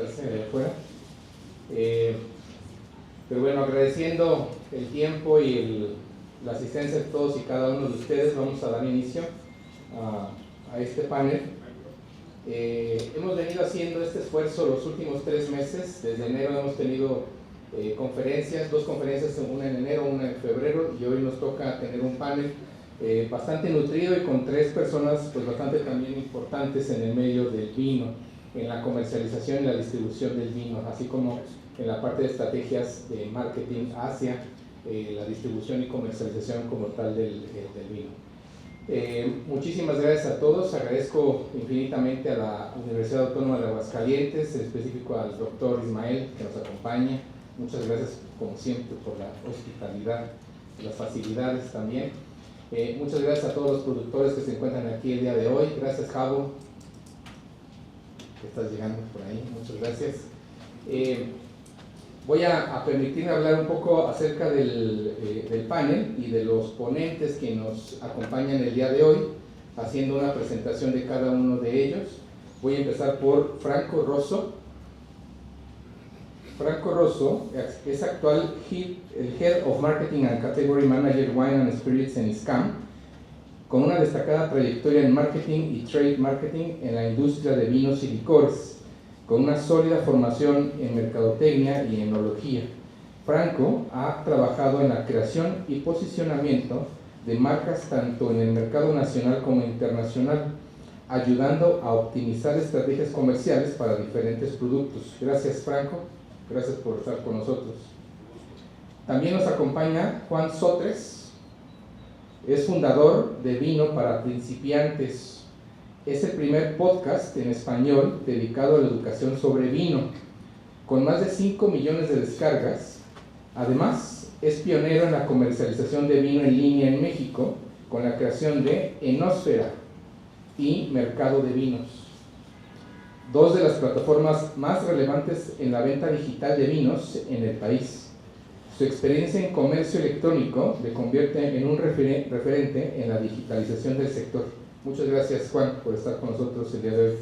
estás afuera. Pero bueno, agradeciendo el tiempo y la asistencia de todos y cada uno de ustedes, vamos a dar inicio a este panel. Hemos venido haciendo este esfuerzo los últimos 3 meses. Desde enero hemos tenido conferencias, 2 conferencias, una en enero, una en febrero, y hoy nos toca tener un panel bastante nutrido y con 3 personas pues bastante también importantes en el medio del vino, en la comercialización y la distribución del vino, así como en la parte de estrategias de marketing hacia la distribución y comercialización como tal del vino. Muchísimas gracias a todos. Agradezco infinitamente a la Universidad Autónoma de Aguascalientes, en específico al doctor Ismael que nos acompaña. Muchas gracias como siempre por la hospitalidad, las facilidades también. Muchas gracias a todos los productores que se encuentran aquí el día de hoy. Gracias, Javo, que estás llegando por ahí. Muchas gracias. Voy a permitirme hablar un poco acerca del panel y de los ponentes que nos acompañan el día de hoy, haciendo una presentación de cada uno de ellos. Voy a empezar por Franco Rosso. Franco Rosso es actual el Head of Marketing and Category Manager Wine and Spirits en ISCAM, con una destacada trayectoria en marketing y trade marketing en la industria de vinos y licores, con una sólida formación en mercadotecnia y enología. Franco ha trabajado en la creación y posicionamiento de marcas tanto en el mercado nacional como internacional, ayudando a optimizar estrategias comerciales para diferentes productos. Gracias, Franco. Gracias por estar con nosotros. También nos acompaña Juan Sotres. Es fundador de Vino para Principiantes. Es el primer podcast en español dedicado a la educación sobre vino, con más de 5 millones de descargas. Además, es pionero en la comercialización de vino en línea en México, con la creación de Enósfera y Mercado de Vinos, 2 de las plataformas más relevantes en la venta digital de vinos en el país. Su experiencia en comercio electrónico le convierte en un referente en la digitalización del sector. Muchas gracias, Juan, por estar con nosotros el día de hoy.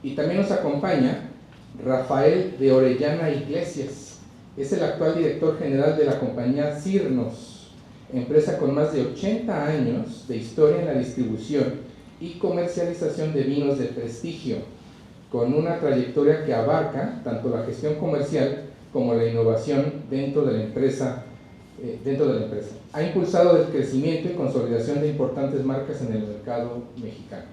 Y también nos acompaña Rafael de Orellana Iglesias. Es el actual director general de la compañía Cirnos, empresa con más de 80 años de historia en la distribución y comercialización de vinos de prestigio, con una trayectoria que abarca tanto la gestión comercial como la innovación dentro de la empresa. Ha impulsado el crecimiento y consolidación de importantes marcas en el mercado mexicano.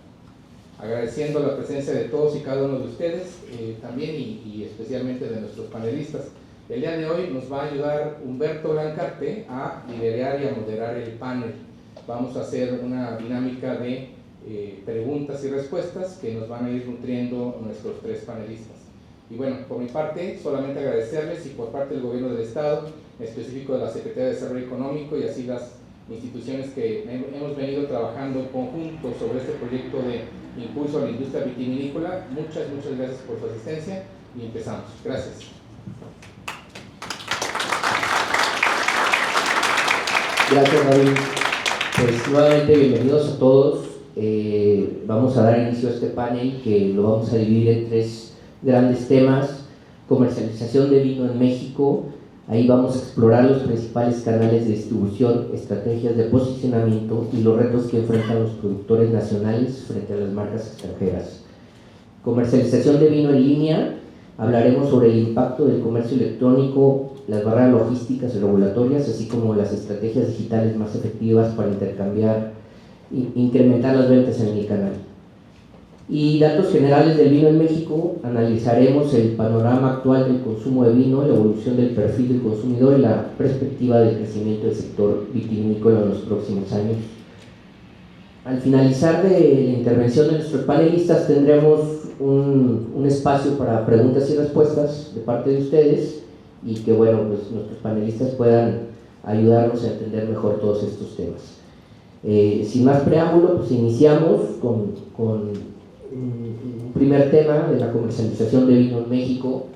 Agradeciendo la presencia de todos y cada uno de ustedes, también y especialmente de nuestros panelistas. El día de hoy nos va a ayudar Humberto Blancarte a liderar y a moderar el panel. Vamos a hacer una dinámica de preguntas y respuestas que nos van a ir nutriendo nuestros 3 panelistas. Y bueno, por mi parte, solamente agradecerles, y por parte del Gobierno del Estado, en específico de la Secretaría de Desarrollo Económico y así las instituciones que hemos venido trabajando en conjunto sobre este proyecto de impulso a la industria vitivinícola. Muchas gracias por su asistencia y empezamos. Gracias. Gracias, David. Pues nuevamente bienvenidos a todos. Vamos a dar inicio a este panel que lo vamos a dividir en 3 grandes temas: comercialización de vino en México. Ahí vamos a explorar los principales canales de distribución, estrategias de posicionamiento y los retos que enfrentan los productores nacionales frente a las marcas extranjeras. Comercialización de vino en línea. Hablaremos sobre el impacto del comercio electrónico, las barreras logísticas y regulatorias, así como las estrategias digitales más efectivas para intercambiar e incrementar las ventas en el canal. Y datos generales del vino en México. Analizaremos el panorama actual del consumo de vino, la evolución del perfil del consumidor y la perspectiva del crecimiento del sector vitivinícola en los próximos años. Al finalizar de la intervención de nuestros panelistas tendremos un espacio para preguntas y respuestas de parte de ustedes, y que bueno, pues nuestros panelistas puedan ayudarnos a entender mejor todos estos temas. Sin más preámbulo, pues iniciamos con un primer tema de la comercialización de vino en México,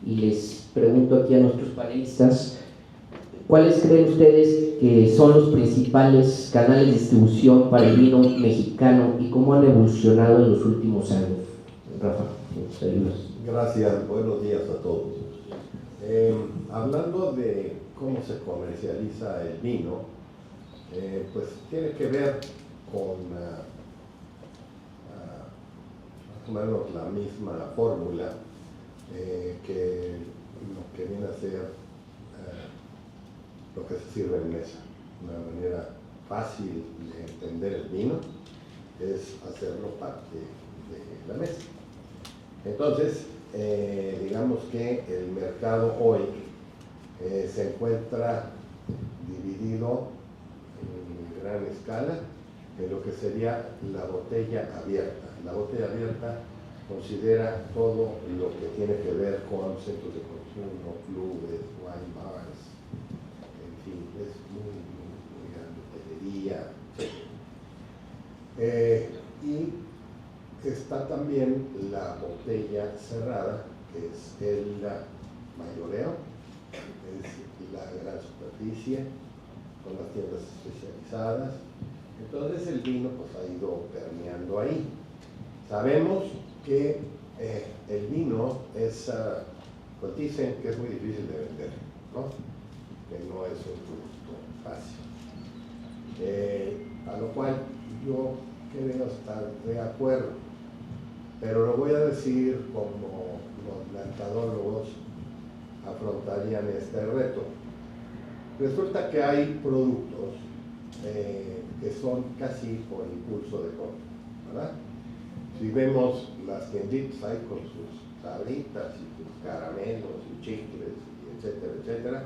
y les pregunto aquí a nuestros panelistas: ¿cuáles creen ustedes que son los principales canales de distribución para el vino mexicano y cómo han evolucionado en los últimos años? Rafa. Gracias, buenos días a todos. Hablando de cómo se comercializa el vino, pues tiene que ver con más o menos la misma fórmula que lo que viene a ser lo que se sirve en mesa. Una manera fácil de entender el vino es hacerlo parte de la mesa. Entonces, digamos que el mercado hoy se encuentra dividido en gran escala en lo que sería la botella abierta. La botella abierta considera todo lo que tiene que ver con centros de consumo, clubes, wine bars, en fin, es muy grande, hotelería, etc. Y está también la botella cerrada, que es el mayoreo, es la gran superficie, con las tiendas especializadas. Entonces el vino pues ha ido permeando ahí. Sabemos que el vino es, pues dicen que es muy difícil de vender, ¿no? Que no es un producto fácil. A lo cual yo creo estar de acuerdo, pero lo voy a decir como los mercadólogos afrontarían este reto. Resulta que hay productos que son casi por impulso de compra, ¿verdad? Si vemos las tienditas ahí con sus sabritas y sus caramelos y chicles, y etcétera, etcétera,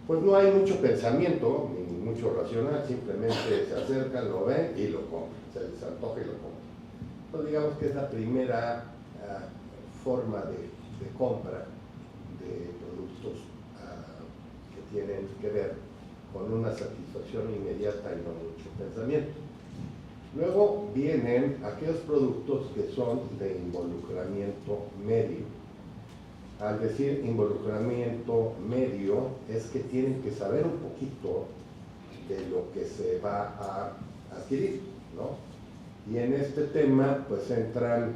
pues no hay mucho pensamiento ni mucho racional, simplemente se acercan, lo ven y lo compran, se les antoja y lo compran. Entonces digamos que es la primera forma de compra de productos que tienen que ver con una satisfacción inmediata y no mucho pensamiento. Luego vienen aquellos productos que son de involucramiento medio. Al decir involucramiento medio es que tienen que saber un poquito de lo que se va a adquirir, ¿no? Y en este tema pues entran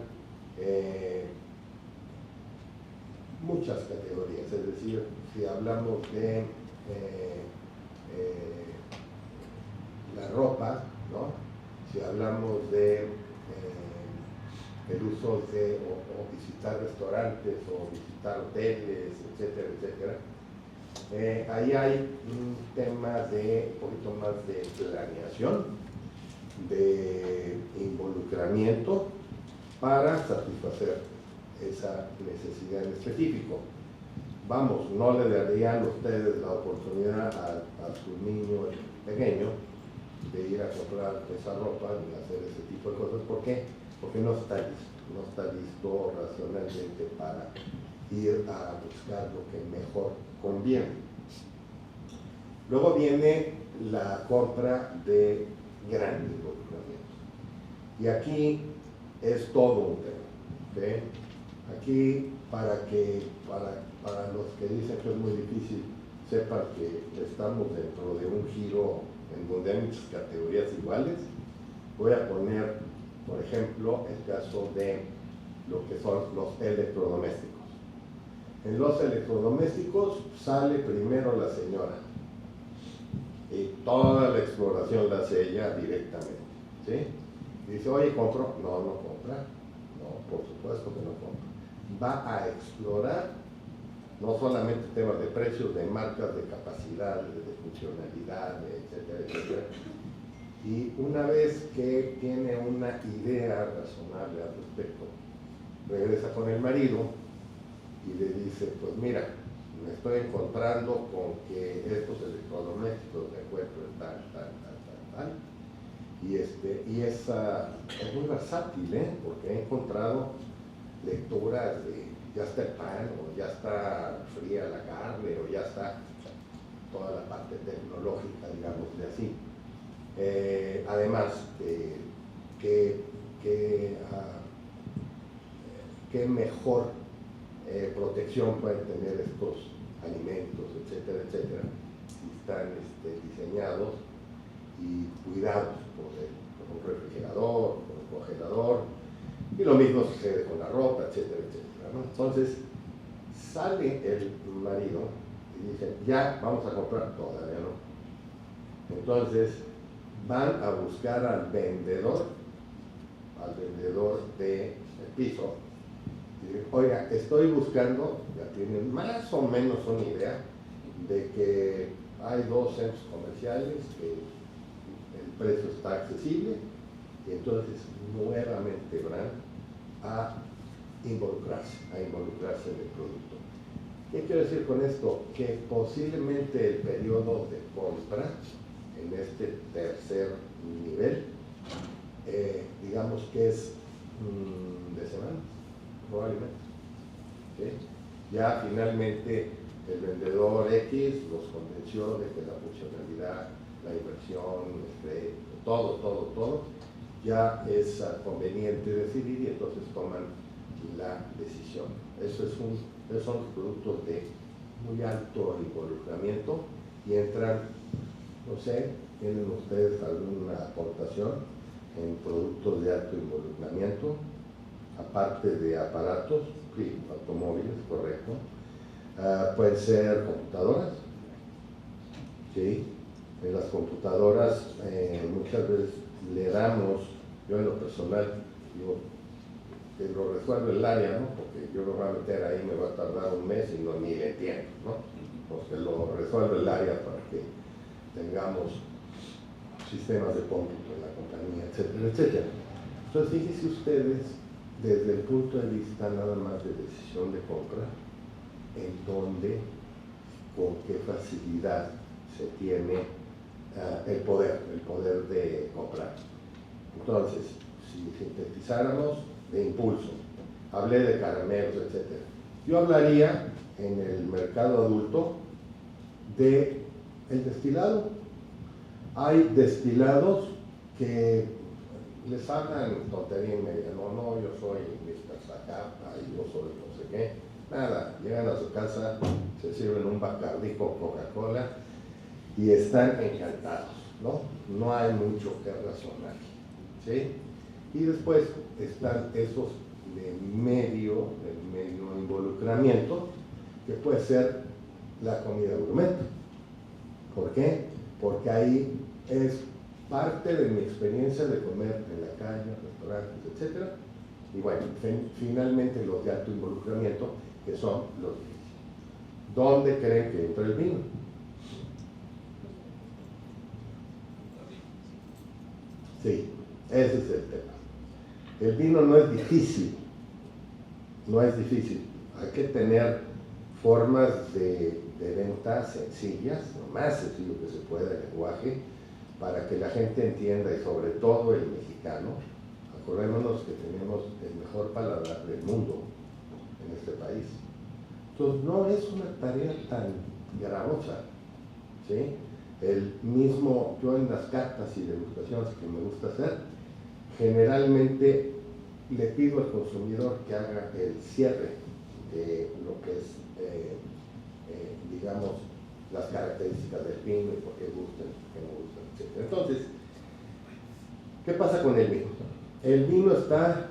muchas categorías, es decir, si hablamos de la ropa, ¿no? Si hablamos de el uso de o visitar restaurantes o visitar hoteles, etcétera, etcétera, ahí hay un tema de un poquito más de planeación, de involucramiento para satisfacer esa necesidad en específico. Vamos, no le darían ustedes la oportunidad a su niño pequeño de ir a comprar esa ropa y hacer ese tipo de cosas. ¿Por qué? Porque no está listo racionalmente para ir a buscar lo que mejor conviene. Luego viene la compra de gran involucramiento. Y aquí es todo un tema, ¿okay? Aquí, para los que dicen que es muy difícil, sepan que estamos dentro de un giro en donde hay muchas categorías iguales. Voy a poner, por ejemplo, el caso de lo que son los electrodomésticos. En los electrodomésticos sale primero la señora y toda la exploración la hace ella directamente, ¿sí? Y dice, oye, ¿compro? No, no compra. No, por supuesto que no compra. Va a explorar no solamente temas de precios, de marcas, de capacidad, de funcionalidad, etcétera, etcétera. Y una vez que tiene una idea razonable al respecto, regresa con el marido y le dice, pues mira, me estoy encontrando con que estos electrodomésticos me encuentro en tal. Y es muy versátil, porque he encontrado lecturas de ya está el pan, o ya está fría la carne, o ya está toda la parte tecnológica, digamos de así. Además, qué mejor protección pueden tener estos alimentos, etcétera, etcétera, si están diseñados y cuidados por un refrigerador, por un congelador, Y lo mismo sucede con la ropa, etcétera, etcétera, ¿no? Entonces, sale el marido y dice, ya, vamos a comprar, todavía no. Entonces, van a buscar al vendedor de piso. Y dice, oiga, estoy buscando, ya tienen más o menos una idea de que hay 2 centros comerciales, que el precio está accesible, y entonces nuevamente van a involucrarse en el producto. ¿Qué quiero decir con esto? Que posiblemente el periodo de compra en este tercer nivel, digamos que es de semanas, probablemente. ¿Sí? Ya finalmente el vendedor X los convenció de que la funcionalidad, la inversión, el crédito, todo, ya es conveniente decidir y entonces toman la decisión. Esos son los productos de muy alto involucramiento y entran, no sé, ¿tienen ustedes alguna aportación en productos de alto involucramiento? Aparte de aparatos, sí, automóviles, correcto. Pueden ser computadoras, ¿sí? En las computadoras muchas veces le damos, yo en lo personal, digo, que lo resuelve el área, ¿no? Porque yo lo voy a meter ahí, me va a tardar un mes y ni le entiendo, ¿no? Porque lo resuelve el área para que tengamos sistemas de cómputo en la compañía, etcétera, etcétera. Entonces, fíjense ustedes, desde el punto de vista nada más de decisión de compra, en donde, con qué facilidad se tiene el poder de comprar. Entonces, si sintetizáramos de impulso, hablé de caramelos, etc. Yo hablaría en el mercado adulto de el destilado. Hay destilados que les hablan tontería y media, no, yo soy Mr. Zacapa y yo soy no sé qué. Nada, llegan a su casa, se sirven un Bacardí con Coca-Cola y están encantados, ¿no? No hay mucho que razonar, ¿sí? Y después están esos de medio involucramiento, que puede ser la comida gourmet. ¿Por qué? Porque ahí es parte de mi experiencia de comer en la calle, restaurantes, etc. Y bueno, finalmente los de alto involucramiento, que son los difíciles. ¿Dónde creen que entra el vino? Sí, ese es el tema. El vino no es difícil, hay que tener formas de venta sencillas, lo más sencillo que se pueda, el lenguaje, para que la gente entienda, y sobre todo el mexicano. Acordémonos que tenemos el mejor paladar del mundo en este país. Entonces no es una tarea tan gravosa, ¿sí? El mismo, yo en las cartas y degustaciones que me gusta hacer, generalmente le pido al consumidor que haga el cierre de lo que es, digamos, las características del vino y por qué gustan, por qué no gustan, etc. Entonces, ¿qué pasa con el vino? El vino está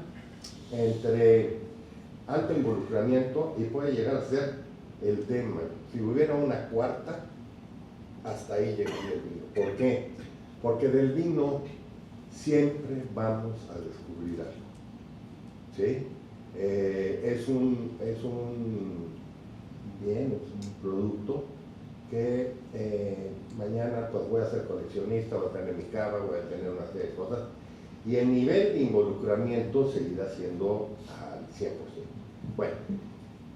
entre alto involucramiento y puede llegar a ser el tema. Si hubiera una cuarta, hasta ahí llegaría el vino. ¿Por qué? Porque del vino siempre vamos a descubrir algo, ¿sí? Es un producto que mañana pues voy a ser coleccionista, voy a tener mi cava, voy a tener una serie de cosas, y el nivel de involucramiento seguirá siendo al 100%. Bueno,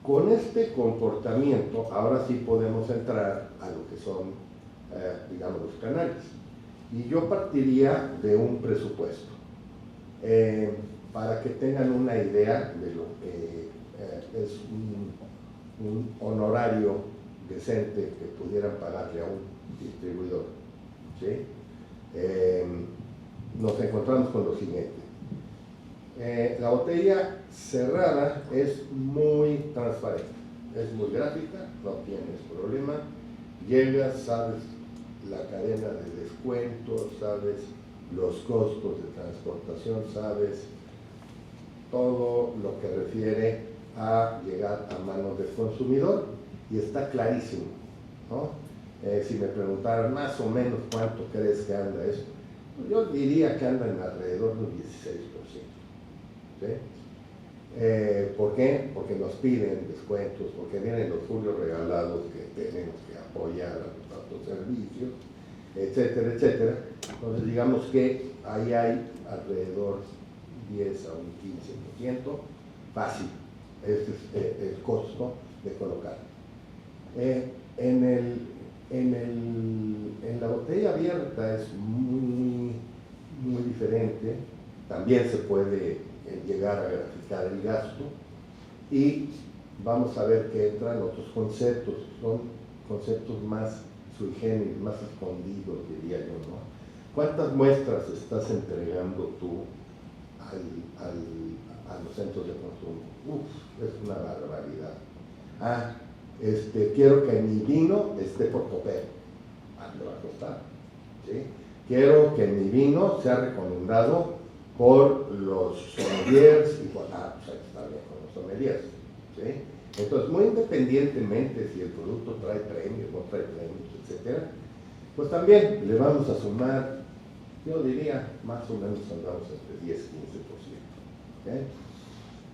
con este comportamiento ahora sí podemos entrar a lo que son, digamos, los canales. Y yo partiría de un presupuesto, para que tengan una idea de lo que es un honorario decente que pudieran pagarle a un distribuidor, ¿sí? Nos encontramos con lo siguiente. La botella cerrada es muy transparente, es muy gráfica, no tienes problema. Llegas, sabes la cadena de descuento, sabes los costos de transportación, sabes todo lo que refiere a llegar a manos del consumidor, y está clarísimo, ¿no? Si me preguntaran más o menos cuánto crees que anda esto, yo diría que anda en alrededor de un 16%. ¿Sí? ¿Por qué? Porque nos piden descuentos, porque vienen los julios regalados que tenemos que apoyar a los autoservicios, etcétera, etcétera. Entonces digamos que ahí hay alrededor 10 a un 15%, fácil. Ese es el costo de colocar. En la botella abierta es muy diferente. También se puede llegar a graficar el gasto, y vamos a ver que entran otros conceptos, son conceptos más sui generis, más escondidos, diría yo, ¿no? ¿Cuántas muestras estás entregando tú a los centros de consumo? Es una barbaridad. Quiero que mi vino esté por copero. ¿Te va a costar? ¿Sí? Quiero que mi vino sea recomendado por los sommeliers, y pues ahí está bien con los sommeliers. ¿Sí? Entonces, muy independientemente si el producto trae premios, no trae premios, etcétera, pues también le vamos a sumar, yo diría, más o menos andamos entre 10 y 15%. ¿Okay?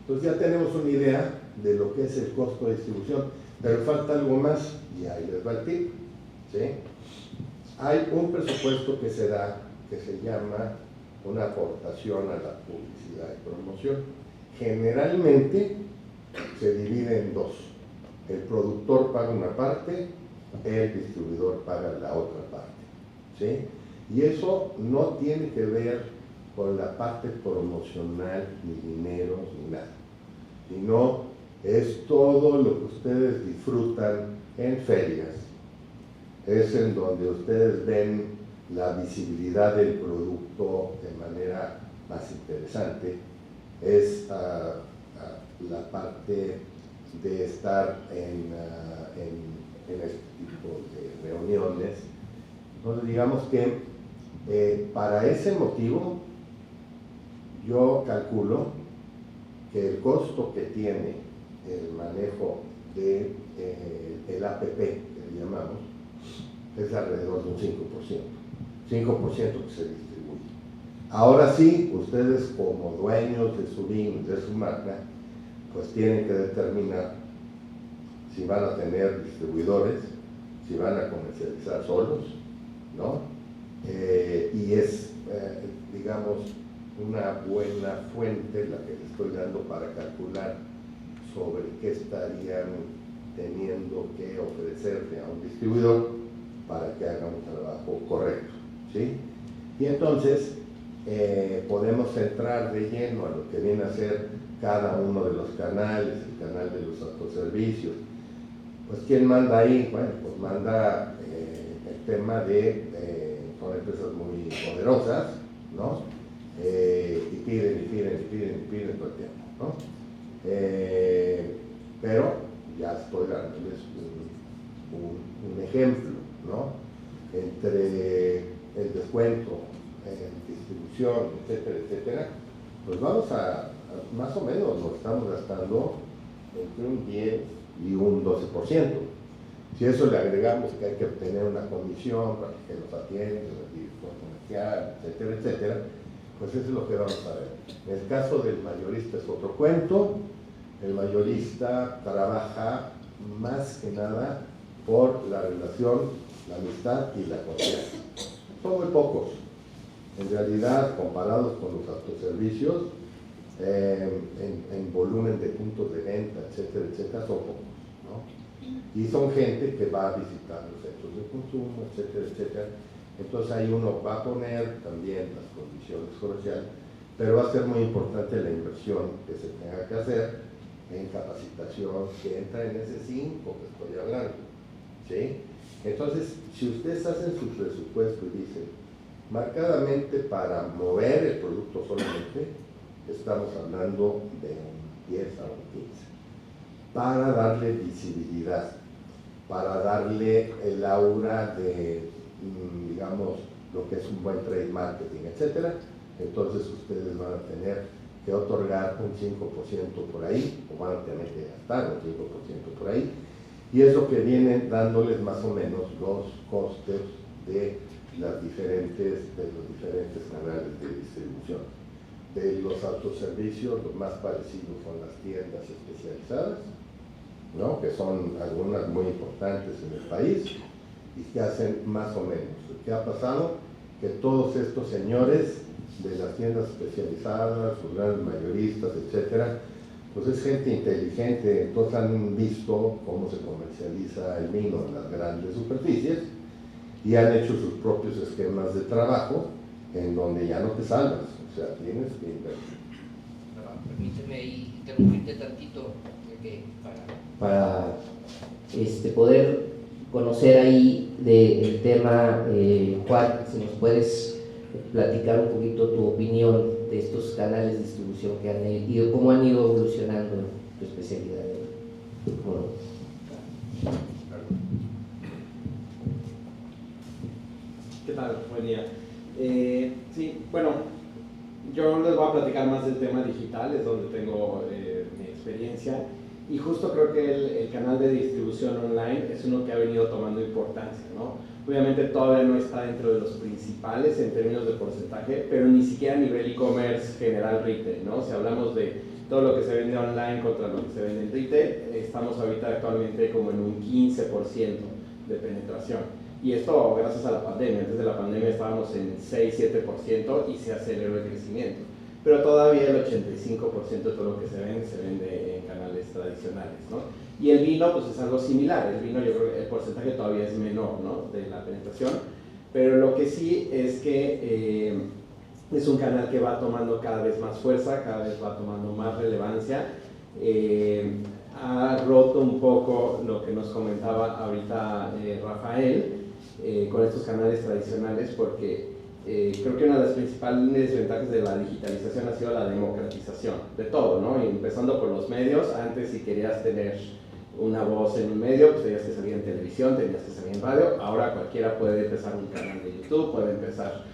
Entonces ya tenemos una idea de lo que es el costo de distribución, pero falta algo más, y ahí les va el tip. ¿Sí? Hay un presupuesto que se da, que se llama una aportación a la publicidad y promoción. Generalmente se divide en dos. El productor paga una parte, el distribuidor paga la otra parte. ¿Sí? Y eso no tiene que ver con la parte promocional, ni dinero, ni nada, sino es todo lo que ustedes disfrutan en ferias, es en donde ustedes ven la visibilidad del producto de manera más interesante, es la parte de estar en este tipo de reuniones. Entonces digamos que para ese motivo yo calculo que el costo que tiene el manejo de el APP, que le llamamos, es alrededor de un 5%, 5% que se distribuye. Ahora sí, ustedes como dueños de su vino, de su marca, pues tienen que determinar si van a tener distribuidores, si van a comercializar solos, ¿no? Y es, digamos, una buena fuente la que les estoy dando para calcular sobre qué estarían teniendo que ofrecerle a un distribuidor para que haga un trabajo correcto, ¿sí? Y entonces podemos entrar de lleno a lo que viene a ser cada uno de los canales, el canal de los autoservicios. Pues ¿quién manda ahí? Bueno, pues manda el tema de, son empresas muy poderosas, ¿no? Y piden todo el tiempo, ¿no? Pero ya estoy dándoles un ejemplo, ¿no? Entre el descuento, distribución, etcétera, etcétera, pues vamos a más o menos nos estamos gastando entre un 10 y un 12%. Si eso le agregamos que hay que obtener una comisión para que los atienden, el director comercial, etcétera, etcétera, pues eso es lo que vamos a ver. En el caso del mayorista es otro cuento. El mayorista trabaja más que nada por la relación, la amistad y la confianza. Son muy pocos. En realidad, comparados con los autoservicios, en volumen de puntos de venta, etcétera, etcétera, son pocos, ¿no? Y son gente que va a visitar los centros de consumo, etcétera, etcétera. Entonces ahí uno va a poner también las condiciones comerciales, pero va a ser muy importante la inversión que se tenga que hacer en capacitación, que entra en ese 5 que estoy hablando, ¿sí? Entonces, si ustedes hacen su presupuesto y dicen, marcadamente para mover el producto solamente, estamos hablando de un 10 a un 15, para darle visibilidad, para darle el aura de, digamos, lo que es un buen trade marketing, etcétera. Entonces ustedes van a tener que otorgar un 5% por ahí, o van a tener que gastar un 5% por ahí, y eso que vienen dándoles más o menos los costes de los diferentes canales de distribución. De los autoservicios, los más parecidos son las tiendas especializadas, ¿no? Que son algunas muy importantes en el país y que hacen más o menos. ¿Qué ha pasado? Que todos estos señores de las tiendas especializadas, los grandes mayoristas, etcétera, pues es gente inteligente, entonces han visto cómo se comercializa el vino en las grandes superficies y han hecho sus propios esquemas de trabajo en donde ya no te salvas, o sea, tienes que invertir. Permíteme interrumpirte tantito para poder conocer ahí del tema. Juan, si nos puedes platicar un poquito tu opinión de estos canales de distribución que han ido, cómo han ido evolucionando en tu especialidad. Bueno. ¿Qué tal? Buen día. Sí, bueno, yo les voy a platicar más del tema digital, es donde tengo mi experiencia, y justo creo que el canal de distribución online es uno que ha venido tomando importancia, ¿no? Obviamente todavía no está dentro de los principales en términos de porcentaje, pero ni siquiera a nivel e-commerce general retail, ¿no? Si hablamos de todo lo que se vende online contra lo que se vende en retail, estamos ahorita actualmente como en un 15% de penetración. Y esto gracias a la pandemia. Antes de la pandemia estábamos en 6-7% y se aceleró el crecimiento. Pero todavía el 85% de todo lo que se vende en canales tradicionales, ¿no? Y el vino pues es algo similar. El vino yo creo que el porcentaje todavía es menor, ¿no?, de la penetración. Pero lo que sí es que es un canal que va tomando cada vez más fuerza, cada vez va tomando más relevancia. Ha roto un poco lo que nos comentaba ahorita Rafael, con estos canales tradicionales, porque creo que una de las principales ventajas de la digitalización ha sido la democratización de todo, ¿no? Y empezando por los medios. Antes, si querías tener una voz en un medio, pues tenías que salir en televisión, tenías que salir en radio. Ahora cualquiera puede empezar un canal de YouTube, puede empezar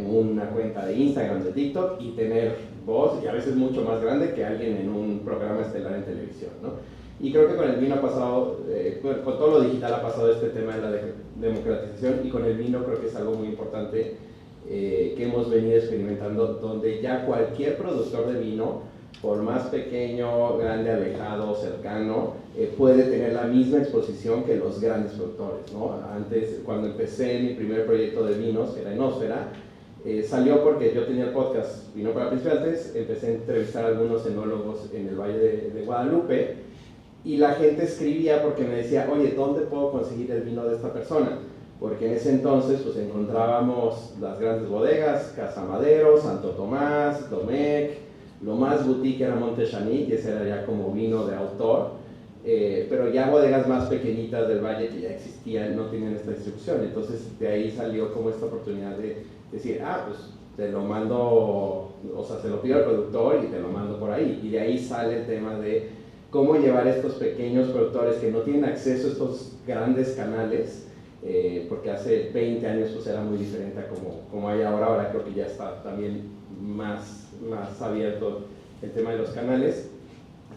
una cuenta de Instagram, de TikTok, y tener voz, y a veces mucho más grande que alguien en un programa estelar en televisión, ¿no? Y creo que con el vino ha pasado, con todo lo digital ha pasado este tema de la democratización, y con el vino creo que es algo muy importante que hemos venido experimentando, donde ya cualquier productor de vino, por más pequeño, grande, alejado, cercano, puede tener la misma exposición que los grandes productores, ¿no? Antes, cuando empecé mi primer proyecto de vinos, que era Enósfera, salió porque yo tenía el podcast Vino para Principiantes, empecé a entrevistar a algunos enólogos en el Valle de Guadalupe, y la gente escribía porque me decía, oye, ¿dónde puedo conseguir el vino de esta persona? Porque en ese entonces pues encontrábamos las grandes bodegas, Casa Madero, Santo Tomás, Domecq, lo más boutique era Montechanic, que ese era ya como vino de autor, pero ya bodegas más pequeñitas del valle que ya existían no tenían esta distribución. Entonces de ahí salió como esta oportunidad de decir, pues te lo mando, o sea, se lo pido al productor y te lo mando por ahí. Y de ahí sale el tema de cómo llevar a estos pequeños productores que no tienen acceso a estos grandes canales, porque hace 20 años pues era muy diferente a como hay ahora. Ahora creo que ya está también más abierto el tema de los canales,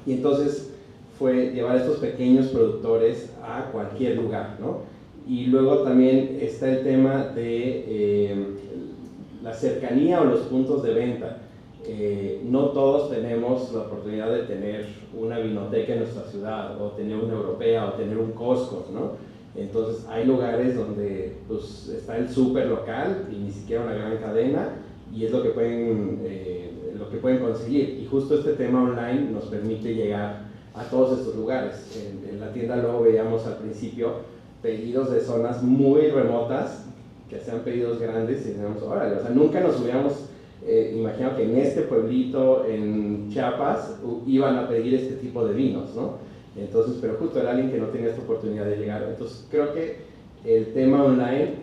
y entonces fue llevar a estos pequeños productores a cualquier lugar, ¿no? Y luego también está el tema de la cercanía o los puntos de venta. No todos tenemos la oportunidad de tener una vinoteca en nuestra ciudad, o tener una europea, o tener un Costco, ¿no? Entonces hay lugares donde pues, está el súper local y ni siquiera una gran cadena, y es lo que pueden conseguir. Y justo este tema online nos permite llegar a todos estos lugares. En la tienda luego veíamos al principio pedidos de zonas muy remotas que hacían pedidos grandes, y decíamos, órale, o sea, nunca nos hubiéramos imaginado que en este pueblito en Chiapas iban a pedir este tipo de vinos, ¿no? Entonces, pero justo era alguien que no tenía esta oportunidad de llegar. Entonces creo que el tema online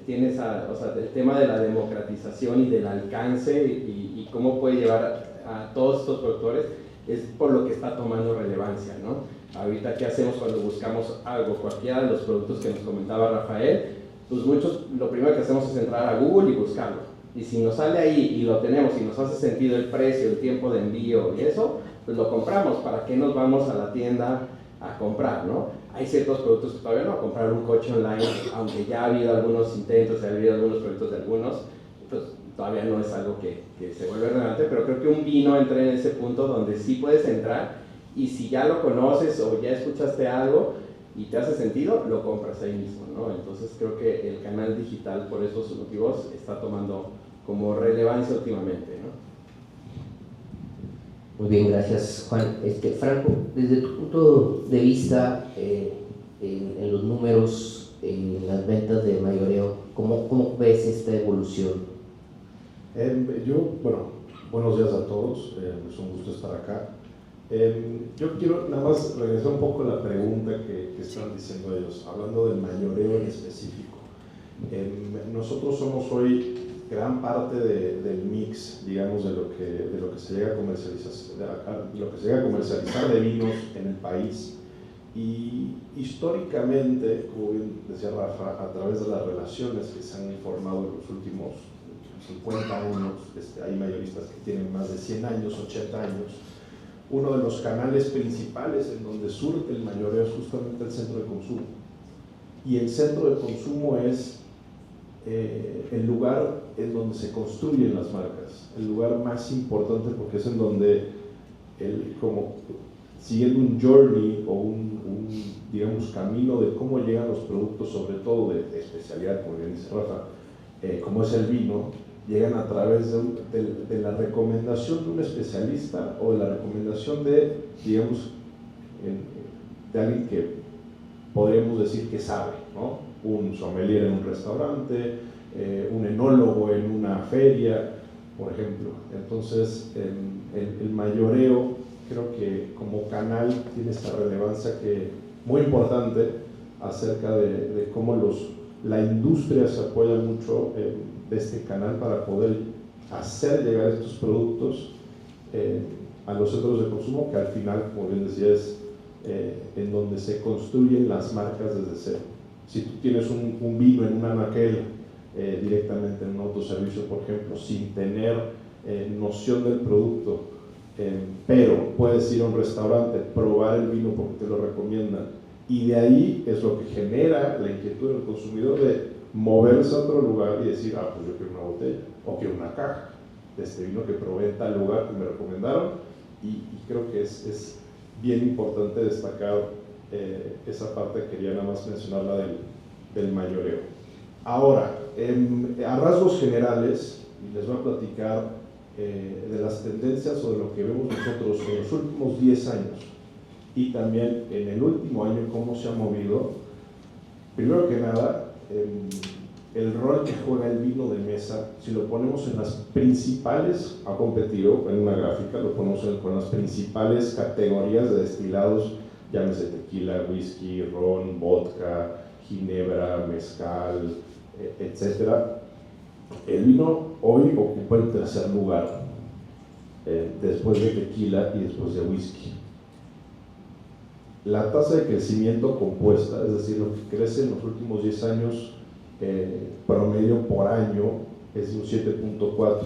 tiene el tema de la democratización y del alcance y cómo puede llevar a todos estos productores, es por lo que está tomando relevancia, ¿no? Ahorita, ¿qué hacemos cuando buscamos algo? Cualquiera de los productos que nos comentaba Rafael, pues muchos, lo primero que hacemos es entrar a Google y buscarlo, Y si nos sale ahí y lo tenemos y nos hace sentido el precio, el tiempo de envío y eso, pues lo compramos. ¿Para qué nos vamos a la tienda a comprar, no? Hay ciertos productos que todavía no, comprar un coche online, aunque ya ha habido algunos intentos, ha habido algunos proyectos de algunos, pues todavía no es algo que se vuelve relevante, pero creo que un vino entra en ese punto donde sí puedes entrar y si ya lo conoces o ya escuchaste algo y te hace sentido, lo compras ahí mismo, ¿no? Entonces creo que el canal digital por esos motivos está tomando como relevancia últimamente, ¿no? Muy bien, gracias Juan. Franco, desde tu punto de vista, en los números, en las ventas de mayoreo, ¿cómo ves esta evolución? Bueno, buenos días a todos, es un gusto estar acá. Yo quiero nada más regresar un poco a la pregunta que están diciendo ellos, hablando del mayoreo en específico. Nosotros somos hoy gran parte del mix, digamos, de lo que se llega a comercializar de vinos en el país. Y históricamente, como bien decía Rafa, a través de las relaciones que se han formado en los últimos 50 años, hay mayoristas que tienen más de 100 años, 80 años, uno de los canales principales en donde surge el mayoreo es justamente el centro de consumo. Y el centro de consumo es el lugar en donde se construyen las marcas, el lugar más importante porque es en donde, como siguiendo un journey o digamos, camino de cómo llegan los productos, sobre todo de especialidad, como bien dice Rafa, como es el vino, llegan a través de la recomendación de un especialista o de la recomendación de, digamos, de alguien que podríamos decir que sabe, ¿no? Un sommelier en un restaurante, un enólogo en una feria, por ejemplo. Entonces, el mayoreo creo que como canal tiene esta relevancia muy importante acerca de cómo la industria se apoya mucho de este canal para poder hacer llegar estos productos a los centros de consumo, que al final, como bien decía, es en donde se construyen las marcas desde cero. Si tú tienes un vino en un anaquel directamente en un autoservicio, por ejemplo, sin tener noción del producto, pero puedes ir a un restaurante, probar el vino porque te lo recomiendan, y de ahí es lo que genera la inquietud del consumidor de moverse a otro lugar y decir, pues yo quiero una botella o quiero una caja de este vino que probé en tal lugar que me recomendaron, y creo que es bien importante destacar esa parte. Quería nada más mencionar la del mayoreo. Ahora, a rasgos generales, les voy a platicar de las tendencias o de lo que vemos nosotros en los últimos 10 años y también en el último año, cómo se ha movido. Primero que nada, el rol que juega el vino de mesa, si lo ponemos en las principales, ha competido en una gráfica, lo ponemos con las principales categorías de destilados, llámese tequila, whisky, ron, vodka, ginebra, mezcal, etcétera. El vino hoy ocupa el tercer lugar, después de tequila y después de whisky. La tasa de crecimiento compuesta, es decir, lo que crece en los últimos 10 años promedio por año, es de un 7.4,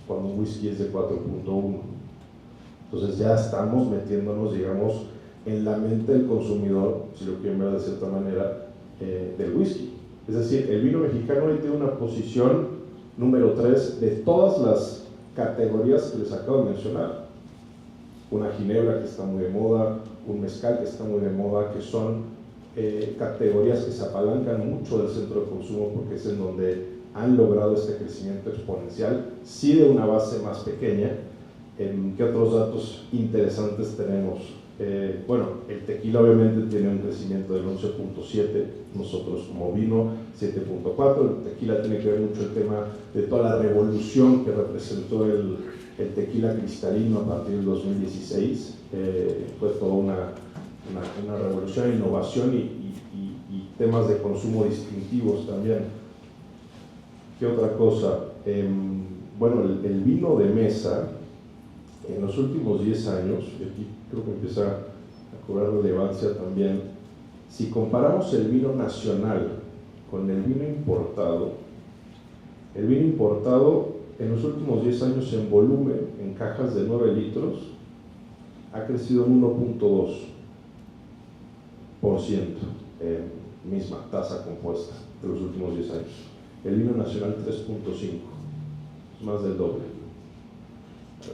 cuando un whisky es de 4.1. Entonces ya estamos metiéndonos, digamos, en la mente del consumidor, si lo quieren ver de cierta manera, del whisky. Es decir, el vino mexicano hoy tiene una posición número 3 de todas las categorías que les acabo de mencionar. Una ginebra que está muy de moda, un mezcal que está muy de moda, que son categorías que se apalancan mucho del centro de consumo porque es en donde han logrado este crecimiento exponencial, sí de una base más pequeña. ¿Qué otros datos interesantes tenemos? Bueno, el tequila obviamente tiene un crecimiento del 11.7, nosotros como vino 7.4, el tequila tiene que ver mucho el tema de toda la revolución que representó el tequila cristalino a partir del 2016, fue toda una revolución, innovación y temas de consumo distintivos también. ¿Qué otra cosa? Bueno, el vino de mesa en los últimos 10 años, y aquí creo que empieza a cobrar relevancia también, si comparamos el vino nacional con el vino importado en los últimos 10 años en volumen, en cajas de 9 litros, ha crecido en 1.2%, misma tasa compuesta de los últimos 10 años. El vino nacional 3.5, es más del doble.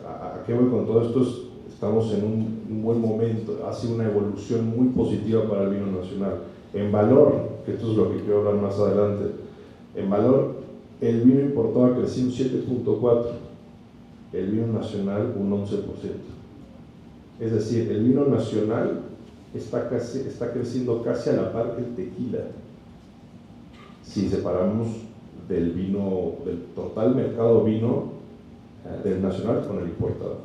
¿A qué voy con todo esto? Estamos en un buen momento, ha sido una evolución muy positiva para el vino nacional. En valor, que esto es lo que quiero hablar más adelante, en valor, el vino importado ha crecido un 7.4%, el vino nacional un 11%. Es decir, el vino nacional está creciendo casi a la par que el tequila, si separamos del total mercado vino del nacional con el importado.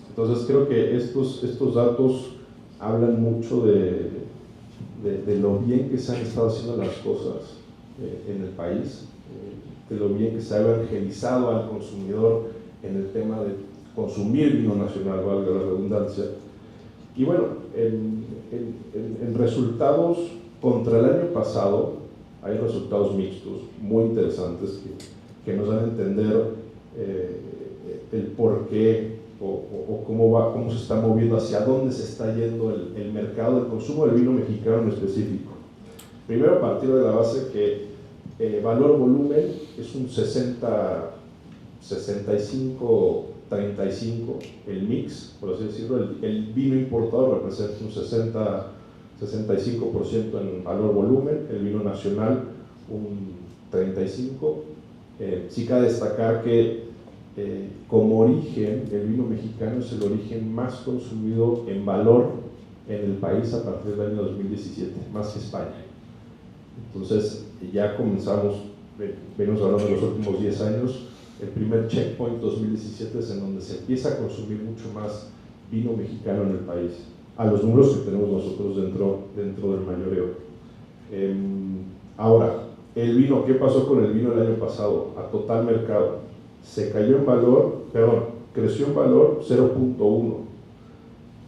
Entonces creo que estos datos hablan mucho de lo bien que se han estado haciendo las cosas en el país, de lo bien que se ha evangelizado al consumidor en el tema de consumir vino nacional, valga la redundancia. Y bueno, en resultados contra el año pasado hay resultados mixtos muy interesantes que nos dan a entender el por qué o cómo se está moviendo, hacia dónde se está yendo el mercado del consumo del vino mexicano en específico. Primero, a partir de la base que valor-volumen es un 65-35 el mix, por así decirlo. El vino importado representa un 65% en valor-volumen, el vino nacional un 35%. Sí cabe destacar que como origen, el vino mexicano es el origen más consumido en valor en el país a partir del año 2017, más que España. Entonces ya comenzamos, venimos hablando de los últimos 10 años, el primer checkpoint 2017 es en donde se empieza a consumir mucho más vino mexicano en el país, a los números que tenemos nosotros dentro del mayoreo. Ahora, el vino, ¿qué pasó con el vino el año pasado? A total mercado, se cayó en valor, creció en valor 0.1,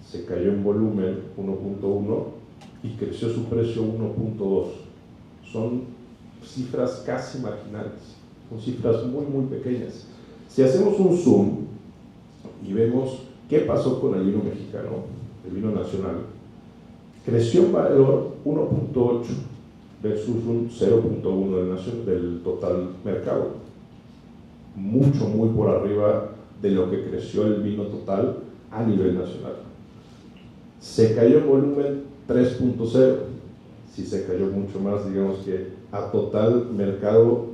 se cayó en volumen 1.1 y creció su precio 1.2. Son cifras casi marginales, son cifras muy muy pequeñas. Si hacemos un zoom y vemos qué pasó con el vino mexicano, el vino nacional, creció en valor 1.8 versus un 0.1 del total mercado, muy por arriba de lo que creció el vino total a nivel nacional. Se cayó en volumen 3.0, sí se cayó mucho más, digamos que a total mercado,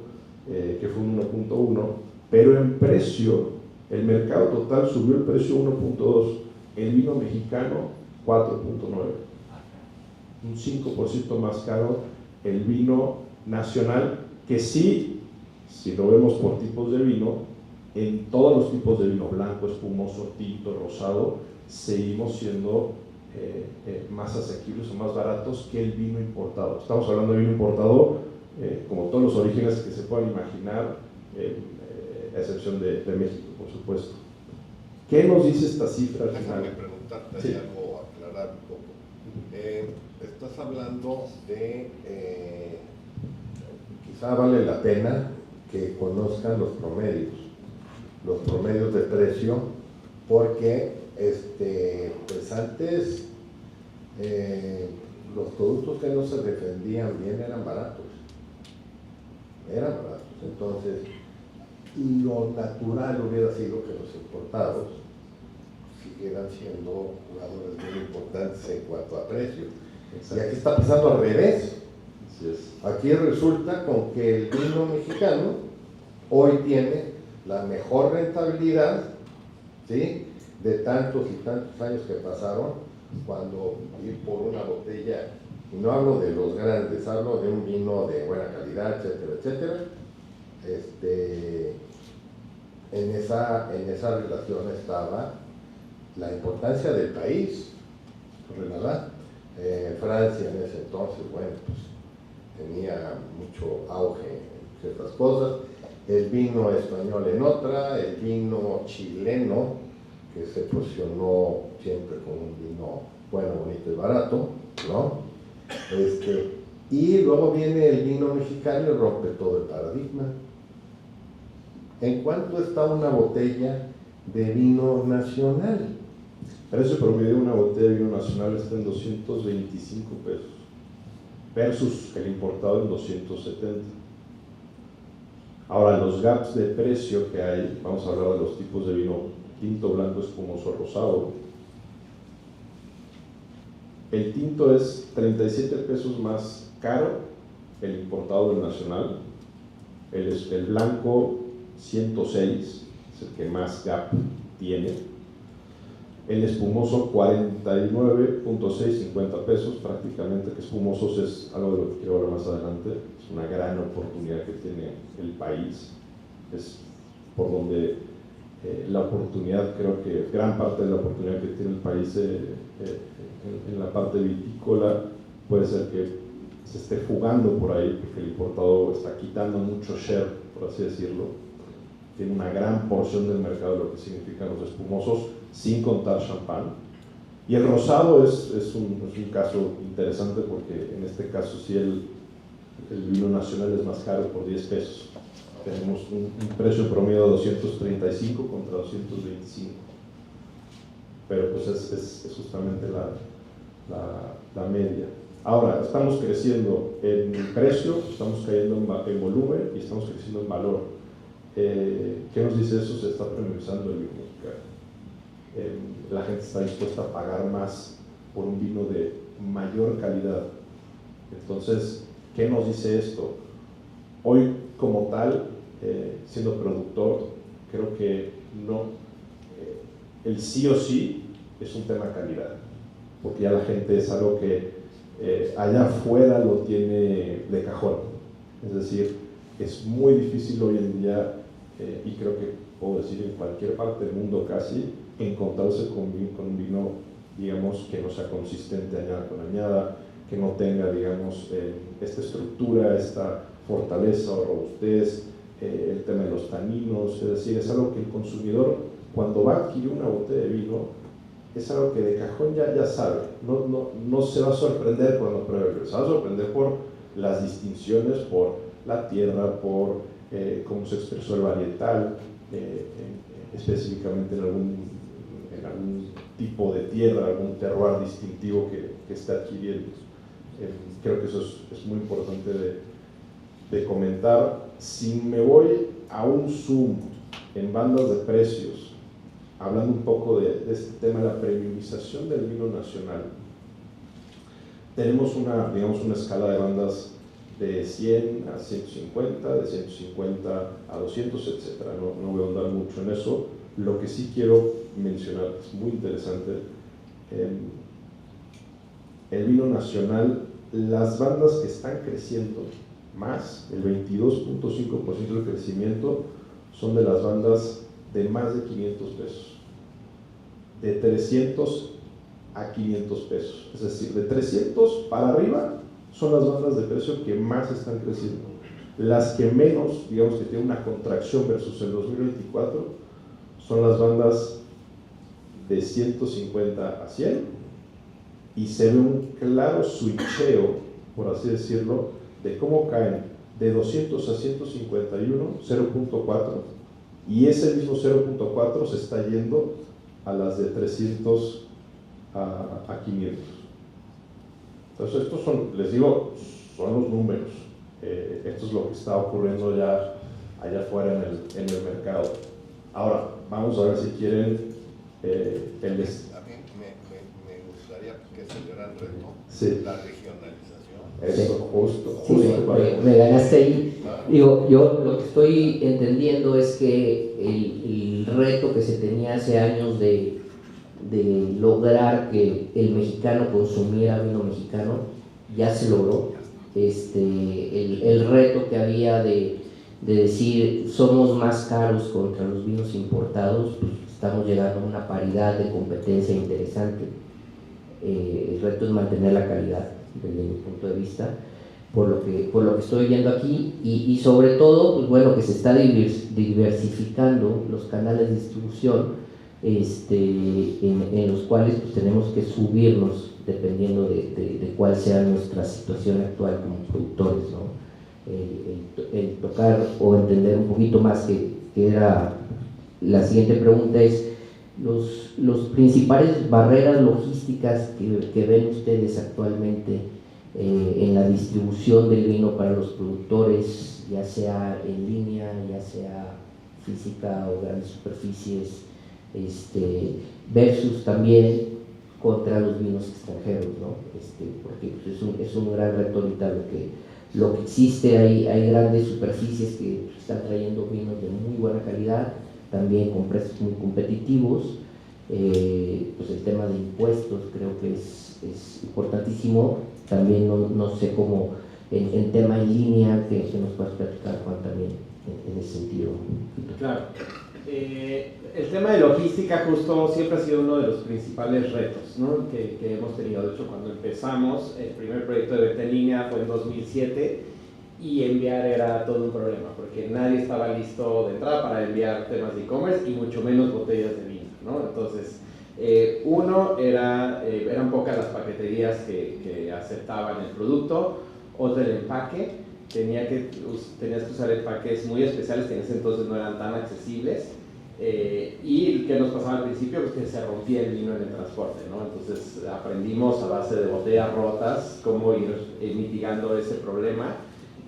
que fue un 1.1, pero en precio, el mercado total subió el precio 1.2, el vino mexicano 4.9, un 5% más caro el vino nacional, que sí, si lo vemos por tipos de vino, en todos los tipos de vino, blanco, espumoso, tinto, rosado, seguimos siendo más asequibles o más baratos que el vino importado. Estamos hablando de vino importado, como todos los orígenes que se puedan imaginar, a excepción de México, por supuesto. ¿Qué nos dice esta cifra al final? Déjame preguntarte Sí. algo, aclarar un poco. Estás hablando de, quizá vale la pena que conozcan los promedios de precio, porque pues antes los productos que no se defendían bien eran baratos. Entonces, lo natural hubiera sido que los importados siguieran siendo jugadores muy importantes en cuanto a precio. Y aquí está pasando al revés. Así es. Aquí resulta con que el vino mexicano hoy tiene la mejor rentabilidad, ¿sí?, de tantos y tantos años que pasaron, cuando ir por una botella, y no hablo de los grandes, hablo de un vino de buena calidad, etcétera, etcétera, en esa relación estaba la importancia del país, ¿verdad? Francia en ese entonces, bueno, pues tenía mucho auge en ciertas cosas, el vino español en otra, el vino chileno, que se posicionó siempre como un vino bueno, bonito y barato, ¿no? Y luego viene el vino mexicano y rompe todo el paradigma, ¿En cuánto está una botella de vino nacional? El precio promedio de una botella de vino nacional está en 225 pesos, versus el importado en 270. Ahora, los gaps de precio que hay, vamos a hablar de los tipos de vino: tinto, blanco, espumoso, rosado. El tinto es 37 pesos más caro el importado del nacional. El blanco 106, es el que más gap tiene. El espumoso 49.6, 50 pesos prácticamente, que espumosos es algo de lo que quiero hablar más adelante. Es una gran oportunidad que tiene el país, es por donde la oportunidad, creo que gran parte de la oportunidad que tiene el país en la parte vitícola puede ser que se esté fugando por ahí, porque el importado está quitando mucho share, por así decirlo. Tiene una gran porción del mercado de lo que significan los espumosos, sin contar champán. Y el rosado es un caso interesante, porque en este caso sí el vino nacional es más caro por 10 pesos. Tenemos un precio promedio de 235 contra 225. Pero pues es justamente la media. Ahora, estamos creciendo en precio, estamos cayendo en volumen y estamos creciendo en valor. ¿Qué nos dice eso? Se está premiurizando el vino mexicano. La gente está dispuesta a pagar más por un vino de mayor calidad. Entonces, ¿qué nos dice esto? Hoy, como tal, siendo productor, creo que no, el sí o sí es un tema de calidad, porque ya la gente es algo que allá afuera lo tiene de cajón. Es decir, es muy difícil hoy en día, y creo que puedo decir en cualquier parte del mundo casi, encontrarse con un vino, digamos, que no sea consistente añada con añada, que no tenga, digamos, esta estructura, esta fortaleza o robustez, el tema de los taninos. Es decir, es algo que el consumidor, cuando va a adquirir una botella de vino, es algo que de cajón ya sabe. No se va a sorprender cuando pruebe, se va a sorprender por las distinciones, por la tierra, por cómo se expresó el varietal, específicamente en algún tipo de tierra, algún terroir distintivo que está adquiriendo. Creo que eso es muy importante de comentar. Si me voy a un zoom en bandas de precios, hablando un poco de este tema de la premiumización del vino nacional, tenemos una escala de bandas de 100 a 150, de 150 a 200, etc. No voy a ahondar mucho en eso. Lo que sí quiero mencionar, es muy interesante, el vino nacional, las bandas que están creciendo más, el 22.5% del crecimiento, son de las bandas de más de 500 pesos, de 300 a 500 pesos, es decir, de 300 para arriba son las bandas de precio que más están creciendo. Las que menos, digamos que tienen una contracción versus el 2024, son las bandas de 150 a 100, y se ve un claro switcheo, por así decirlo, de cómo caen de 200 a 151, 0.4, y ese mismo 0.4 se está yendo a las de 300 a 500. Entonces estos son, les digo, son los números. Esto es lo que está ocurriendo ya allá afuera en el mercado. Ahora, vamos a ver si quieren A mí me gustaría que se diera el reto, sí, la regionalización. eso, justo. Sí, me ganaste ahí. Digo, yo lo que estoy entendiendo es que el reto que se tenía hace años de lograr que el mexicano consumiera vino mexicano ya se logró. El reto que había de decir somos más caros contra los vinos importados, pues estamos llegando a una paridad de competencia interesante. El reto es mantener la calidad desde mi punto de vista, por lo que estoy viendo aquí, y sobre todo, pues bueno, que se está diversificando los canales de distribución, en los cuales pues tenemos que subirnos dependiendo de cuál sea nuestra situación actual como productores, ¿no? El tocar o entender un poquito más que que era la siguiente pregunta, es los principales barreras logísticas que ven ustedes actualmente en la distribución del vino para los productores, ya sea en línea, ya sea física o grandes superficies, versus también contra los vinos extranjeros, ¿no? Porque pues, es un gran reto ahorita lo que existe. Hay grandes superficies que están trayendo vinos de muy buena calidad, también con precios muy competitivos. Pues el tema de impuestos creo que es importantísimo. También no sé cómo en tema en línea que nos puedas platicar, Juan, también en ese sentido. Claro. El tema de logística justo siempre ha sido uno de los principales retos, ¿no? que hemos tenido. De hecho, cuando empezamos, el primer proyecto de venta en línea fue en 2007 y enviar era todo un problema porque nadie estaba listo de entrada para enviar temas de e-commerce y mucho menos botellas de vino, ¿no? Entonces, eran pocas las paqueterías que aceptaban el producto, otro el empaque. Tenías que usar empaques muy especiales que en ese entonces no eran tan accesibles, y ¿qué nos pasaba al principio? Pues que se rompía el vino en el transporte, ¿no? Entonces aprendimos a base de botellas rotas cómo ir mitigando ese problema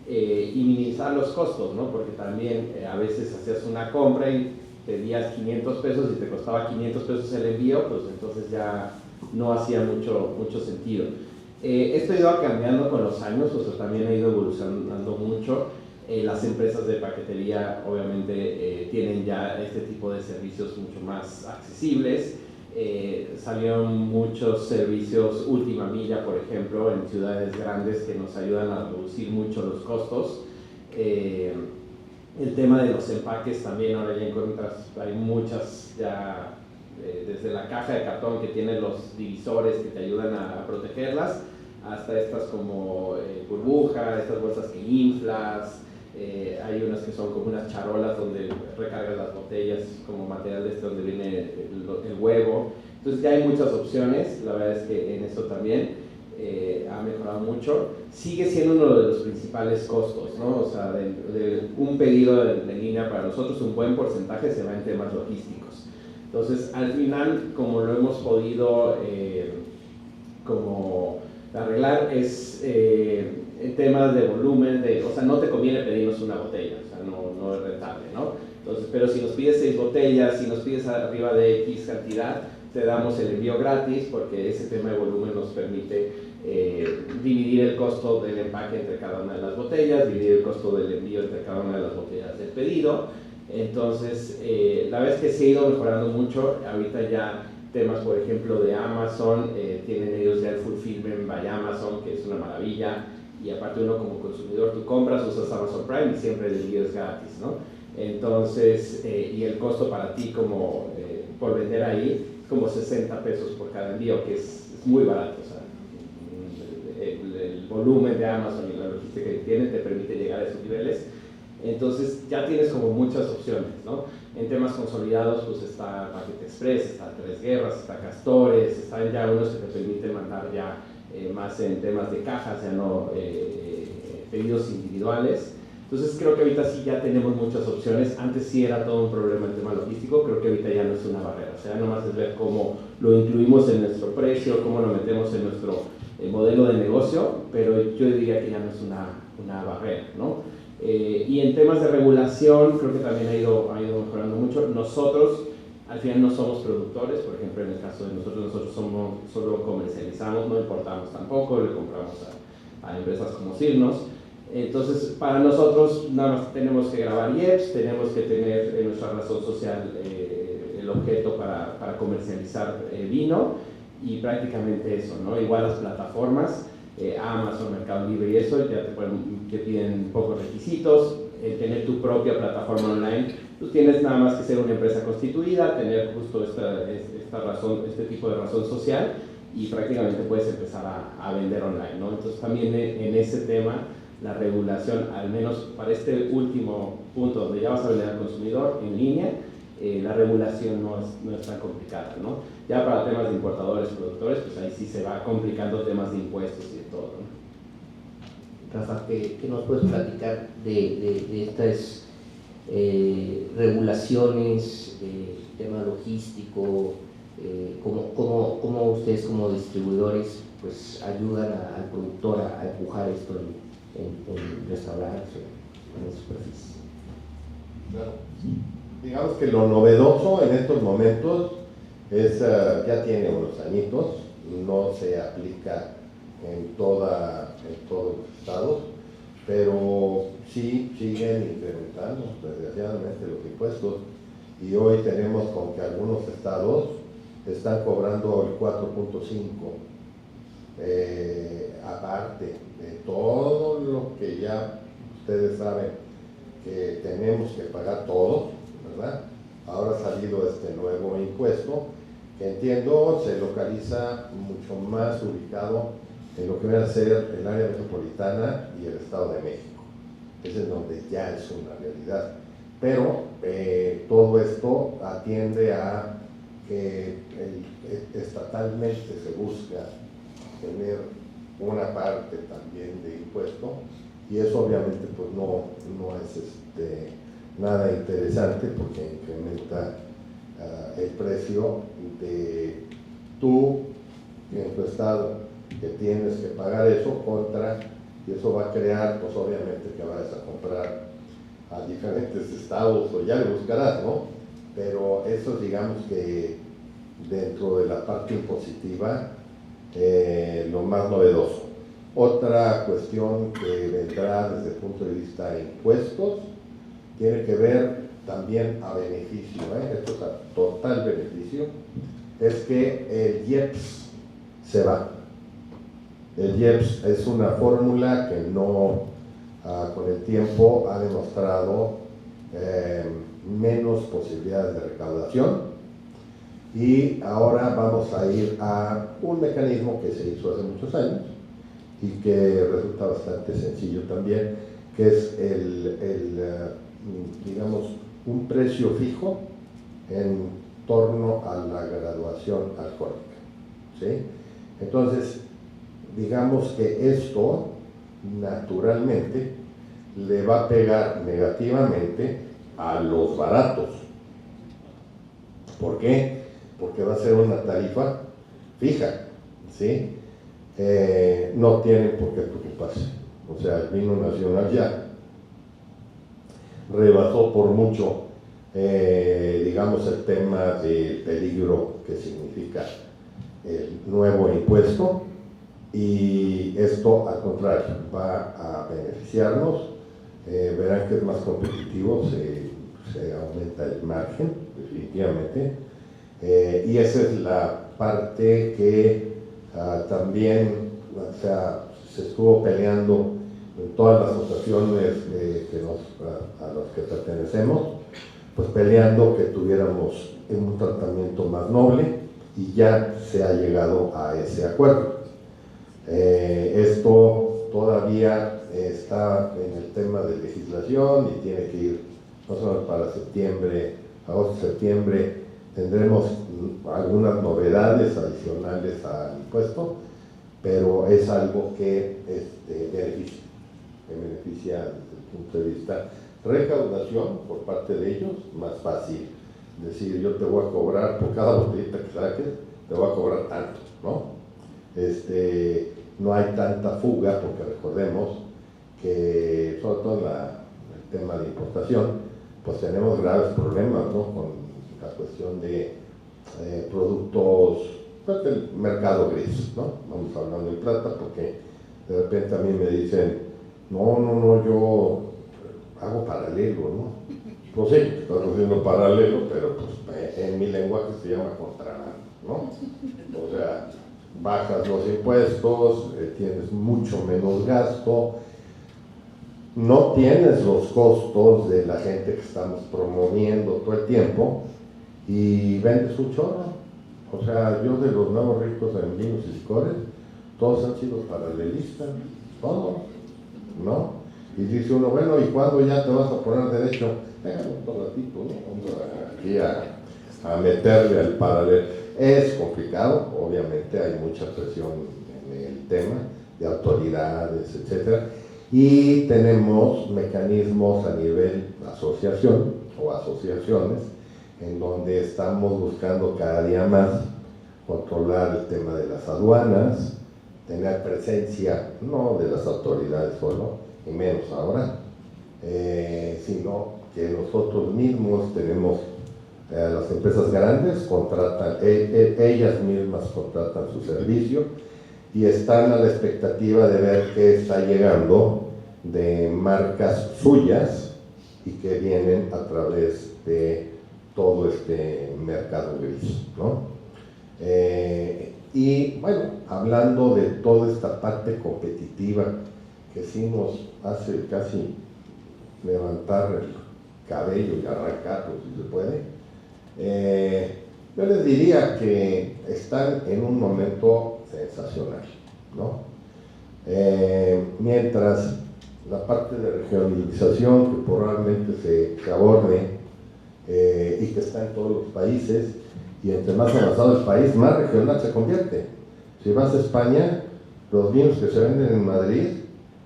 y minimizar los costos, ¿no? Porque también a veces hacías una compra y pedías 500 pesos y te costaba 500 pesos el envío, pues entonces ya no hacía mucho sentido. Esto ha ido cambiando con los años, o sea, también ha ido evolucionando mucho. Las empresas de paquetería obviamente tienen ya este tipo de servicios mucho más accesibles. Salieron muchos servicios última milla, por ejemplo, en ciudades grandes que nos ayudan a reducir mucho los costos. El tema de los empaques también, ahora ya encuentras, hay muchas ya, desde la caja de cartón que tiene los divisores que te ayudan a protegerlas, hasta estas como burbuja, estas bolsas que inflas, hay unas que son como unas charolas donde recargas las botellas como material de donde viene el huevo. Entonces ya hay muchas opciones, la verdad es que en eso también ha mejorado mucho. Sigue siendo uno de los principales costos, ¿no? O sea, de un pedido en línea para nosotros, un buen porcentaje se va en temas logísticos. Entonces, al final, como lo hemos podido como arreglar, es en temas de volumen, o sea, no te conviene pedirnos una botella, o sea, no es rentable, ¿no? Entonces, pero si nos pides 6 botellas, si nos pides arriba de X cantidad, te damos el envío gratis, porque ese tema de volumen nos permite dividir el costo del empaque entre cada una de las botellas, dividir el costo del envío entre cada una de las botellas del pedido. Entonces, la verdad es que se ha ido mejorando mucho. Ahorita ya temas, por ejemplo, de Amazon, tienen ellos ya el Fulfillment by Amazon, que es una maravilla, y aparte uno como consumidor, tú compras, usas Amazon Prime y siempre el envío es gratis, ¿no? Entonces, y el costo para ti como por vender ahí es como 60 pesos por cada envío, que es muy barato. O sea, el volumen de Amazon y la logística que tiene te permite llegar a esos niveles. Entonces ya tienes como muchas opciones, ¿no? En temas consolidados pues está Paquete Express, está Tres Guerras, está Castores, están ya unos que te permiten mandar ya más en temas de cajas, ya no pedidos individuales. Entonces creo que ahorita sí ya tenemos muchas opciones. Antes sí era todo un problema el tema logístico, creo que ahorita ya no es una barrera. O sea, nomás es ver cómo lo incluimos en nuestro precio, cómo lo metemos en nuestro modelo de negocio, pero yo diría que ya no es una barrera, ¿no? Y en temas de regulación creo que también ha ido mejorando mucho. Nosotros al final no somos productores, por ejemplo en el caso de nosotros solo comercializamos, no importamos tampoco, le compramos a empresas como Sirnos. Entonces para nosotros nada más tenemos que grabar IEPS, tenemos que tener en nuestra razón social el objeto para comercializar vino y prácticamente eso, ¿no? Igual las plataformas, Amazon, Mercado Libre y eso, ya te piden pocos requisitos. Tener tu propia plataforma online, tú tienes nada más que ser una empresa constituida, tener justo este tipo de razón social y prácticamente puedes empezar a vender online, ¿no? Entonces también en ese tema, la regulación, al menos para este último punto donde ya vas a vender al consumidor en línea, la regulación no es tan complicada, ¿no? Ya para temas de importadores, productores, pues ahí sí se va complicando temas de impuestos y de todo, ¿no? Rafa, ¿qué nos puedes platicar de estas regulaciones, tema logístico, cómo ustedes como distribuidores pues ayudan al productor a empujar esto en restaurantes, en superficies. Claro. Digamos que lo novedoso en estos momentos es, ya tiene unos añitos, no se aplica en todos los estados, pero sí siguen incrementando desgraciadamente los impuestos, y hoy tenemos con que algunos estados están cobrando el 4.5, aparte de todo lo que ya ustedes saben que tenemos que pagar todos, ¿verdad? Ahora ha salido este nuevo impuesto, que entiendo se localiza mucho más ubicado en lo que va a ser el área metropolitana y el Estado de México. Ese es donde ya es una realidad. Pero todo esto atiende a que estatalmente se busca tener una parte también de impuesto, y eso obviamente pues no es nada interesante, porque incrementa el precio de tú en tu estado que tienes que pagar eso contra, y eso va a crear pues obviamente que vayas a comprar a diferentes estados, o ya le buscarás, ¿no? Pero eso digamos que dentro de la parte impositiva, lo más novedoso. Otra cuestión que vendrá desde el punto de vista de impuestos tiene que ver también a beneficio, esto es a total beneficio, es que el IEPS se va. El IEPS es una fórmula que no, con el tiempo ha demostrado menos posibilidades de recaudación, y ahora vamos a ir a un mecanismo que se hizo hace muchos años y que resulta bastante sencillo también, que es digamos, un precio fijo en torno a la graduación alcohólica, ¿sí? Entonces, digamos que esto naturalmente le va a pegar negativamente a los baratos. ¿Por qué? Porque va a ser una tarifa fija, ¿sí? No tienen por qué preocuparse. O sea, el vino nacional ya rebasó por mucho, digamos, el tema de peligro que significa el nuevo impuesto, y esto al contrario va a beneficiarnos. Verán que es más competitivo, se aumenta el margen definitivamente, y esa es la parte que también, o sea, se estuvo peleando en todas las asociaciones a las que pertenecemos, pues peleando que tuviéramos un tratamiento más noble, y ya se ha llegado a ese acuerdo. Esto todavía está en el tema de legislación y tiene que ir, no solo para septiembre, agosto, septiembre, tendremos algunas novedades adicionales al impuesto, pero es algo que beneficia desde el punto de vista recaudación por parte de ellos, más fácil decir yo te voy a cobrar por cada botellita que saques, te voy a cobrar tanto, ¿no? No hay tanta fuga, porque recordemos que sobre todo el tema de importación, pues tenemos graves problemas, ¿no? Con la cuestión de productos, pues del mercado gris, ¿no? Vamos hablando de plata, porque de repente a mí me dicen, no, yo hago paralelo, ¿no? Pues sí, estoy haciendo paralelo, pero pues en mi lenguaje se llama contrabando, ¿no? O sea, bajas los impuestos, tienes mucho menos gasto, no tienes los costos de la gente que estamos promoviendo todo el tiempo, y vendes un chorro. O sea, yo de los nuevos ricos en vinos y licores, todos han sido paralelistas, todos, ¿no? Y dice uno, bueno, ¿y cuándo ya te vas a poner derecho? Venga, un ratito, ¿no? Vamos aquí a meterle al paralelo. Es complicado, obviamente hay mucha presión en el tema de autoridades, etcétera, y tenemos mecanismos a nivel asociación o asociaciones en donde estamos buscando cada día más controlar el tema de las aduanas, tener presencia no de las autoridades solo, y menos ahora, sino que nosotros mismos tenemos, las empresas grandes contratan, ellas mismas contratan su servicio y están a la expectativa de ver qué está llegando de marcas suyas y que vienen a través de todo este mercado gris, ¿no? Y bueno, hablando de toda esta parte competitiva que sí nos hace casi levantar el cabello y arrancarlo si se puede, yo les diría que están en un momento sensacional, ¿no? Mientras la parte de regionalización que probablemente se aborde y que está en todos los países, y entre más avanzado el país, más regional se convierte. Si vas a España, los vinos que se venden en Madrid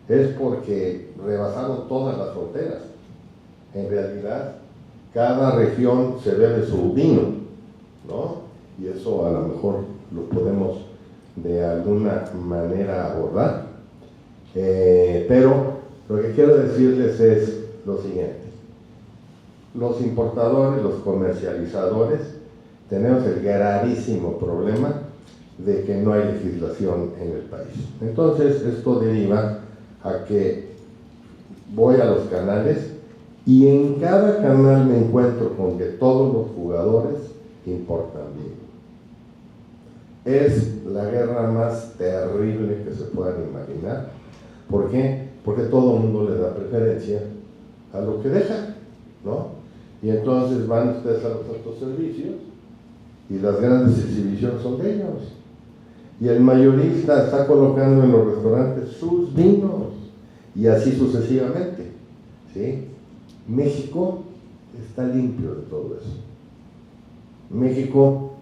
es porque rebasaron todas las fronteras. En realidad, cada región se bebe su vino, ¿no? Y eso a lo mejor lo podemos de alguna manera abordar. Pero lo que quiero decirles es lo siguiente. Los importadores, los comercializadores, tenemos el gravísimo problema de que no hay legislación en el país. Entonces, esto deriva a que voy a los canales y en cada canal me encuentro con que todos los jugadores importan vino. Es la guerra más terrible que se puedan imaginar. ¿Por qué? Porque todo el mundo le da preferencia a lo que deja, ¿no? Y entonces van ustedes a los autoservicios y las grandes exhibiciones son de ellos. Y el mayorista está colocando en los restaurantes sus vinos y así sucesivamente, ¿sí? México está limpio de todo eso. México,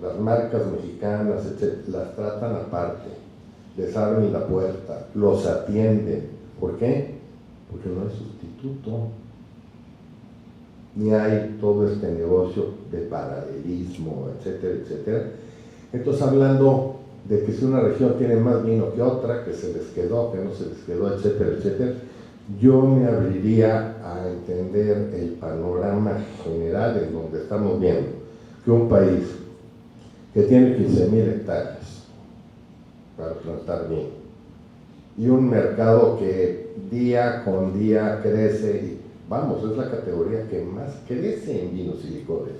las marcas mexicanas, etc., las tratan aparte, les abren la puerta, los atienden. ¿Por qué? Porque no hay sustituto. Ni hay todo este negocio de paralelismo, etcétera, etcétera. Entonces, hablando de que si una región tiene más vino que otra, que se les quedó, que no se les quedó, etcétera, etcétera, yo me abriría a entender el panorama general en donde estamos viendo que un país que tiene 15,000 hectáreas para plantar vino y un mercado que día con día crece y vamos, es la categoría que más crece en vinos y licores.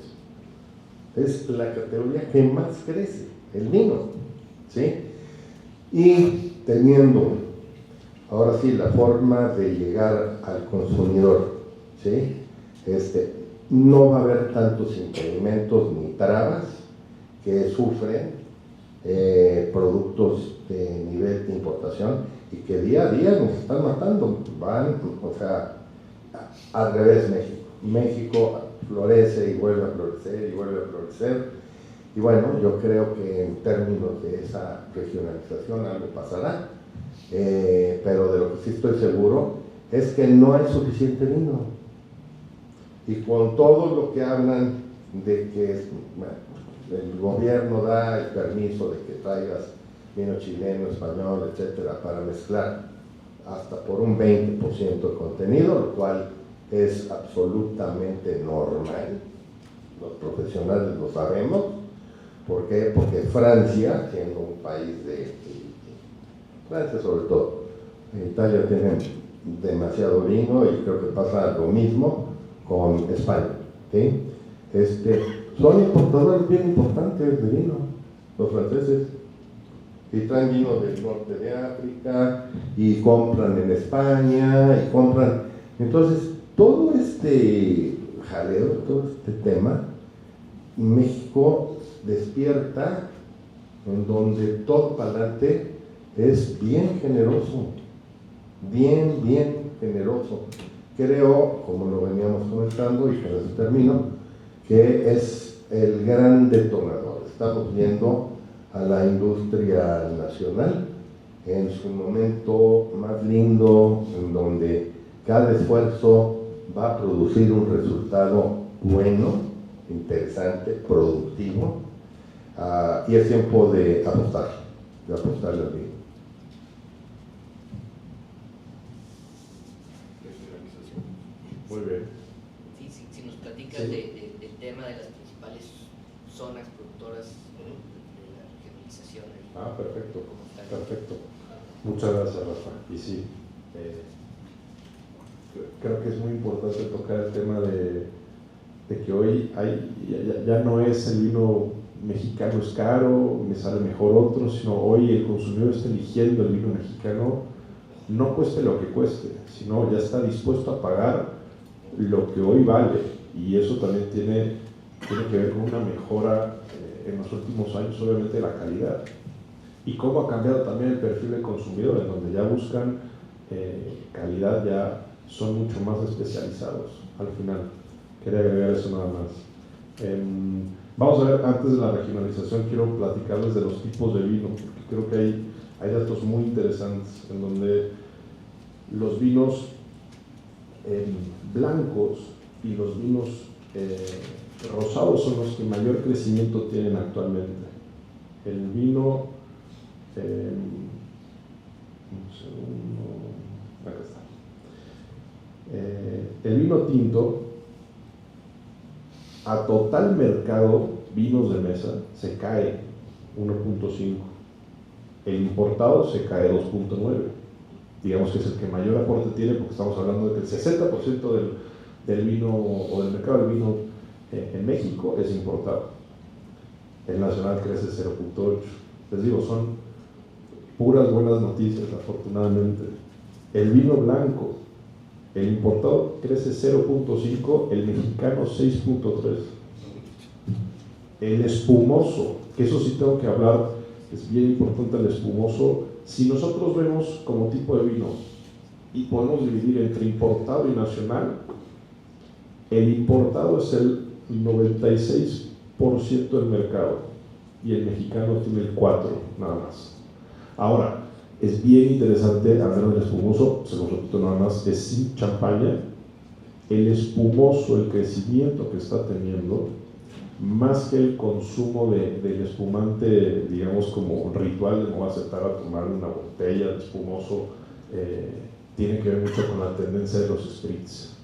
Es la categoría que más crece, el vino, ¿sí? Y teniendo, ahora sí, la forma de llegar al consumidor, ¿sí? No va a haber tantos impedimentos ni trabas que sufren productos de nivel de importación y que día a día nos están matando. Van, o sea, al revés México. México florece y vuelve a florecer y vuelve a florecer. Y bueno, yo creo que en términos de esa regionalización algo pasará. Pero de lo que sí estoy seguro es que no hay suficiente vino. Y con todo lo que hablan de que bueno, el gobierno da el permiso de que traigas vino chileno, español, etcétera, para mezclar hasta por un 20% de contenido, lo cual es absolutamente normal. Los profesionales lo sabemos. ¿Por qué? Porque Francia, siendo un país Francia sobre todo, en Italia tienen demasiado vino y creo que pasa lo mismo con España, ¿sí? Son importadores bien importantes de vino, los franceses, y traen vino del norte de África y compran en España y compran. Entonces, todo este jaleo, todo este tema, México despierta en donde todo para adelante es bien generoso, bien generoso. Creo, como lo veníamos comentando y con eso termino, que es el gran detonador. Estamos viendo a la industria nacional en su momento más lindo, en donde cada esfuerzo va a producir un resultado bueno, interesante, productivo, y es tiempo de apostarle al vino. Muy bien. Sí, si nos platicas Sí. del tema de las principales zonas productoras de la regionalización. Perfecto, ¿Cómo está? perfecto. Muchas gracias, Rafa. Y sí, creo que es muy importante tocar el tema de que hoy ya no es el vino mexicano es caro, me sale mejor otro, sino hoy el consumidor está eligiendo el vino mexicano, no cueste lo que cueste, sino ya está dispuesto a pagar lo que hoy vale, y eso también tiene que ver con una mejora en los últimos años, obviamente, de la calidad, y cómo ha cambiado también el perfil del consumidor, en donde ya buscan calidad, ya son mucho más especializados al final. Quería agregar eso nada más. Vamos a ver, antes de la regionalización, quiero platicarles de los tipos de vino, porque creo que hay datos muy interesantes en donde los vinos blancos y los vinos rosados son los que mayor crecimiento tienen actualmente. El vino, un segundo, acá está. El vino tinto, a total mercado, vinos de mesa, se cae 1.5. El importado se cae 2.9. Digamos que es el que mayor aporte tiene, porque estamos hablando de que el 60% del vino o del mercado del vino en México es importado. El nacional crece 0.8. Les digo, son puras buenas noticias, afortunadamente. El vino blanco, el importado crece 0.5, el mexicano 6.3. El espumoso, que eso sí tengo que hablar, es bien importante el espumoso. Si nosotros vemos como tipo de vino y podemos dividir entre importado y nacional, el importado es el 96% del mercado y el mexicano tiene el 4% nada más. Ahora, es bien interesante hablar del espumoso, se lo repito nada más, es sin champaña. El espumoso, el crecimiento que está teniendo, más que el consumo del espumante, digamos como ritual, me voy a aceptar a tomar una botella de espumoso, tiene que ver mucho con la tendencia de los spritz,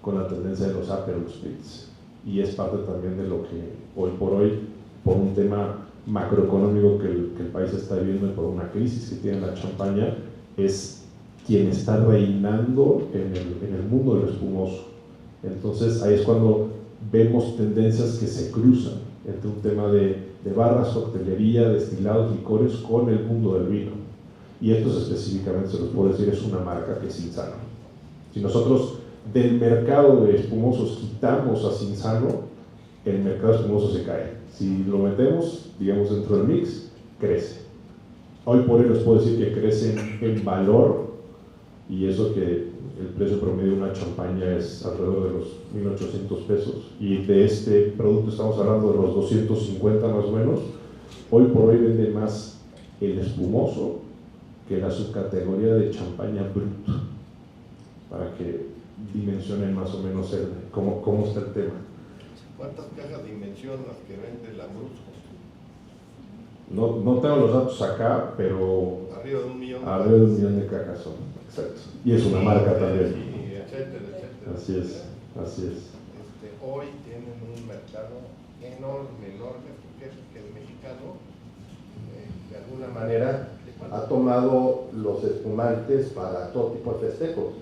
con la tendencia de los Aperol Spritz, y es parte también de lo que hoy por hoy, por un tema macroeconómico que el país está viviendo y por una crisis que tiene la champaña, es quien está reinando en el mundo del espumoso. Entonces ahí es cuando vemos tendencias que se cruzan entre un tema de barras, coctelería, destilados, licores con el mundo del vino. Y estos específicamente, se los puedo decir, es una marca que es Cinzano. Si nosotros del mercado de espumosos quitamos a Cinzano, el mercado de espumoso se cae. Si lo metemos, digamos, dentro del mix, crece. Hoy por hoy les puedo decir que crece en valor, y eso que el precio promedio de una champaña es alrededor de los 1.800 pesos, y de este producto estamos hablando de los 250 más o menos. Hoy por hoy vende más el espumoso que la subcategoría de champaña brut, para que dimensionen más o menos cómo está el tema. ¿Cuántas cajas dimensionan las que vende la Brusco? No tengo los datos acá, pero Arriba de 1 millón. arriba de 1 millón de cajas son, exacto. Y es una marca también. Y etcétera. Así es. Hoy tienen un mercado enorme, porque el mexicano, de alguna manera, ha tomado los espumantes para todo tipo de festejos.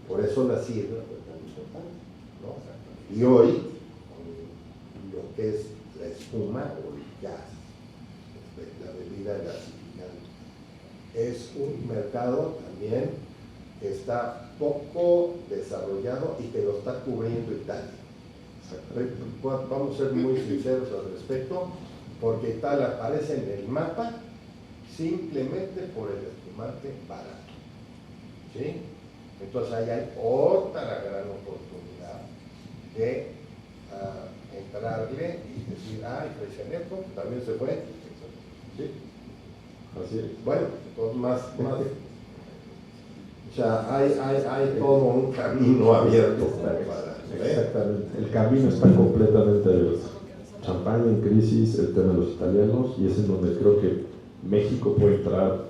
Por eso la sidra es tan importante, ¿no? Y hoy, lo que es la espuma o el gas, la bebida gasificada, es un mercado también que está poco desarrollado y que lo está cubriendo Italia. Vamos a ser muy sinceros al respecto, porque Italia aparece en el mapa simplemente por el espumante barato, ¿sí? Entonces ahí hay otra gran oportunidad de entrarle y decir, y Freixenet también se fue, ¿sí? Así Así es. Bueno, entonces más. O sea, hay todo un camino abierto para Exactamente. El camino está completamente abierto. Champaña en crisis, el tema de los italianos, y es en donde creo que México puede entrar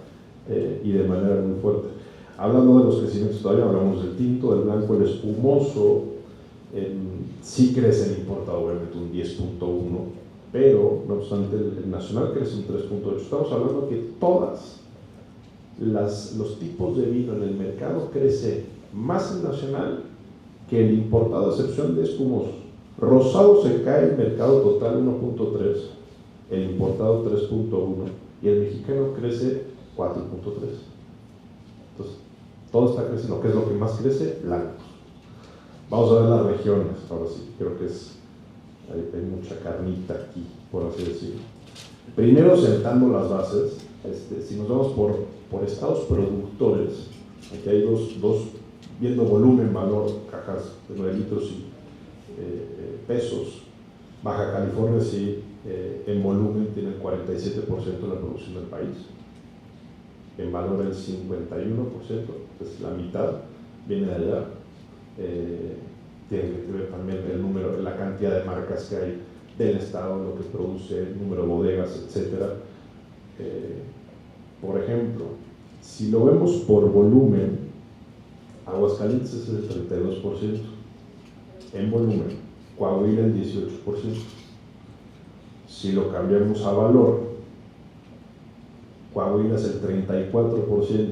y de manera muy fuerte. Hablando de los crecimientos, todavía hablamos del tinto, del blanco, el espumoso, sí crece el importado, obviamente un 10.1, pero no obstante el nacional crece un 3.8. Estamos hablando que todas los tipos de vino en el mercado crece más el nacional que el importado, a excepción de espumosos. Rosado se cae el mercado total 1.3, el importado 3.1 y el mexicano crece 4.3. Entonces, todo está creciendo. ¿Qué es lo que más crece? Blancos. Vamos a ver las regiones, ahora sí, creo que hay mucha carnita aquí, por así decirlo. Primero, sentando las bases, si nos vamos por estados productores, aquí hay dos viendo volumen, valor, cajas de 9 litros y pesos. Baja California sí, en volumen tiene el 47% de la producción del país, en valor el 51%, es la mitad, viene de allá. Tiene que ver también el número, la cantidad de marcas que hay del estado, lo que produce, el número de bodegas, etc. Por ejemplo, si lo vemos por volumen, Aguascalientes es el 32% en volumen, Coahuila el 18%. Si lo cambiamos a valor, Coahuila es el 34%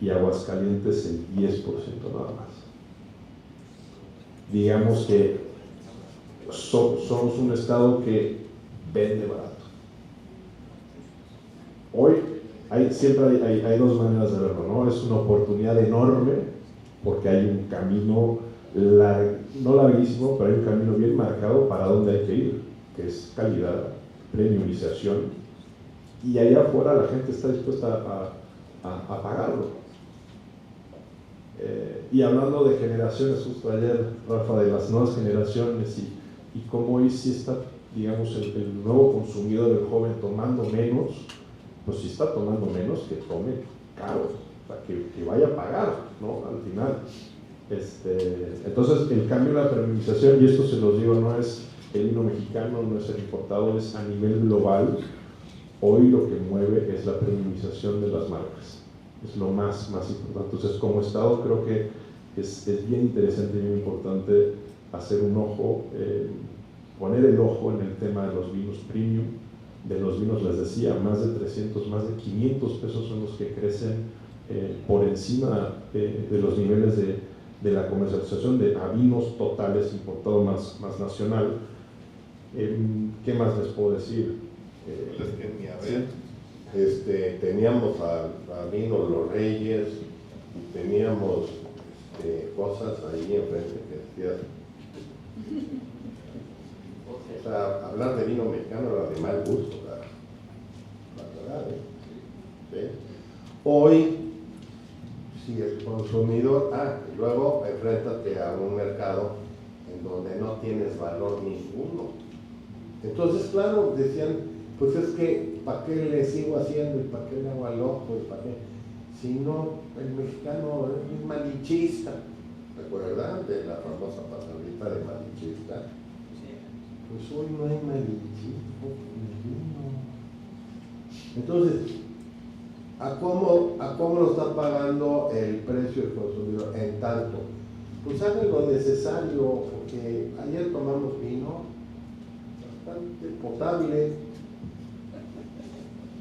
y Aguascalientes el 10% nada más. Digamos que somos un estado que vende barato. Hoy siempre hay dos maneras de verlo, ¿no? Es una oportunidad enorme porque hay un camino, no larguísimo, pero hay un camino bien marcado para dónde hay que ir, que es calidad, premiumización, y allá afuera la gente está dispuesta a pagarlo. Y hablando de generaciones, justo ayer, Rafa, de las nuevas generaciones y cómo hoy sí está, digamos, el nuevo consumidor, el joven, tomando menos, pues si está tomando menos, que tome caro, o sea, que vaya a pagar, ¿no? Al final. Entonces, el cambio en la premiumización, y esto se los digo, no es el vino mexicano, no es el importado, es a nivel global. Hoy lo que mueve es la premiumización de las marcas. Es lo más importante. Entonces, como Estado, creo que es bien interesante y bien importante hacer un ojo, poner el ojo en el tema de los vinos premium. De los vinos, les decía, más de 300, más de 500 pesos son los que crecen por encima de los niveles de la comercialización de vinos totales importados más nacional. ¿Qué más les puedo decir? Teníamos a Vino Los Reyes, y teníamos cosas ahí enfrente que decías. O sea, hablar de vino mexicano era de mal gusto, la verdad. ¿Sí? Hoy, si el consumidor, luego enfréntate a un mercado en donde no tienes valor ninguno. Entonces, claro, decían, pues es que, ¿para qué le sigo haciendo y para qué le hago al ojo y para qué? Si no, el mexicano es malichista. ¿Recuerdan de la famosa palabrita de malichista? Pues hoy no hay malichismo ninguno. Entonces, ¿a cómo lo está pagando el precio del consumidor? En tanto, pues hagan lo necesario, porque ayer tomamos vino bastante potable.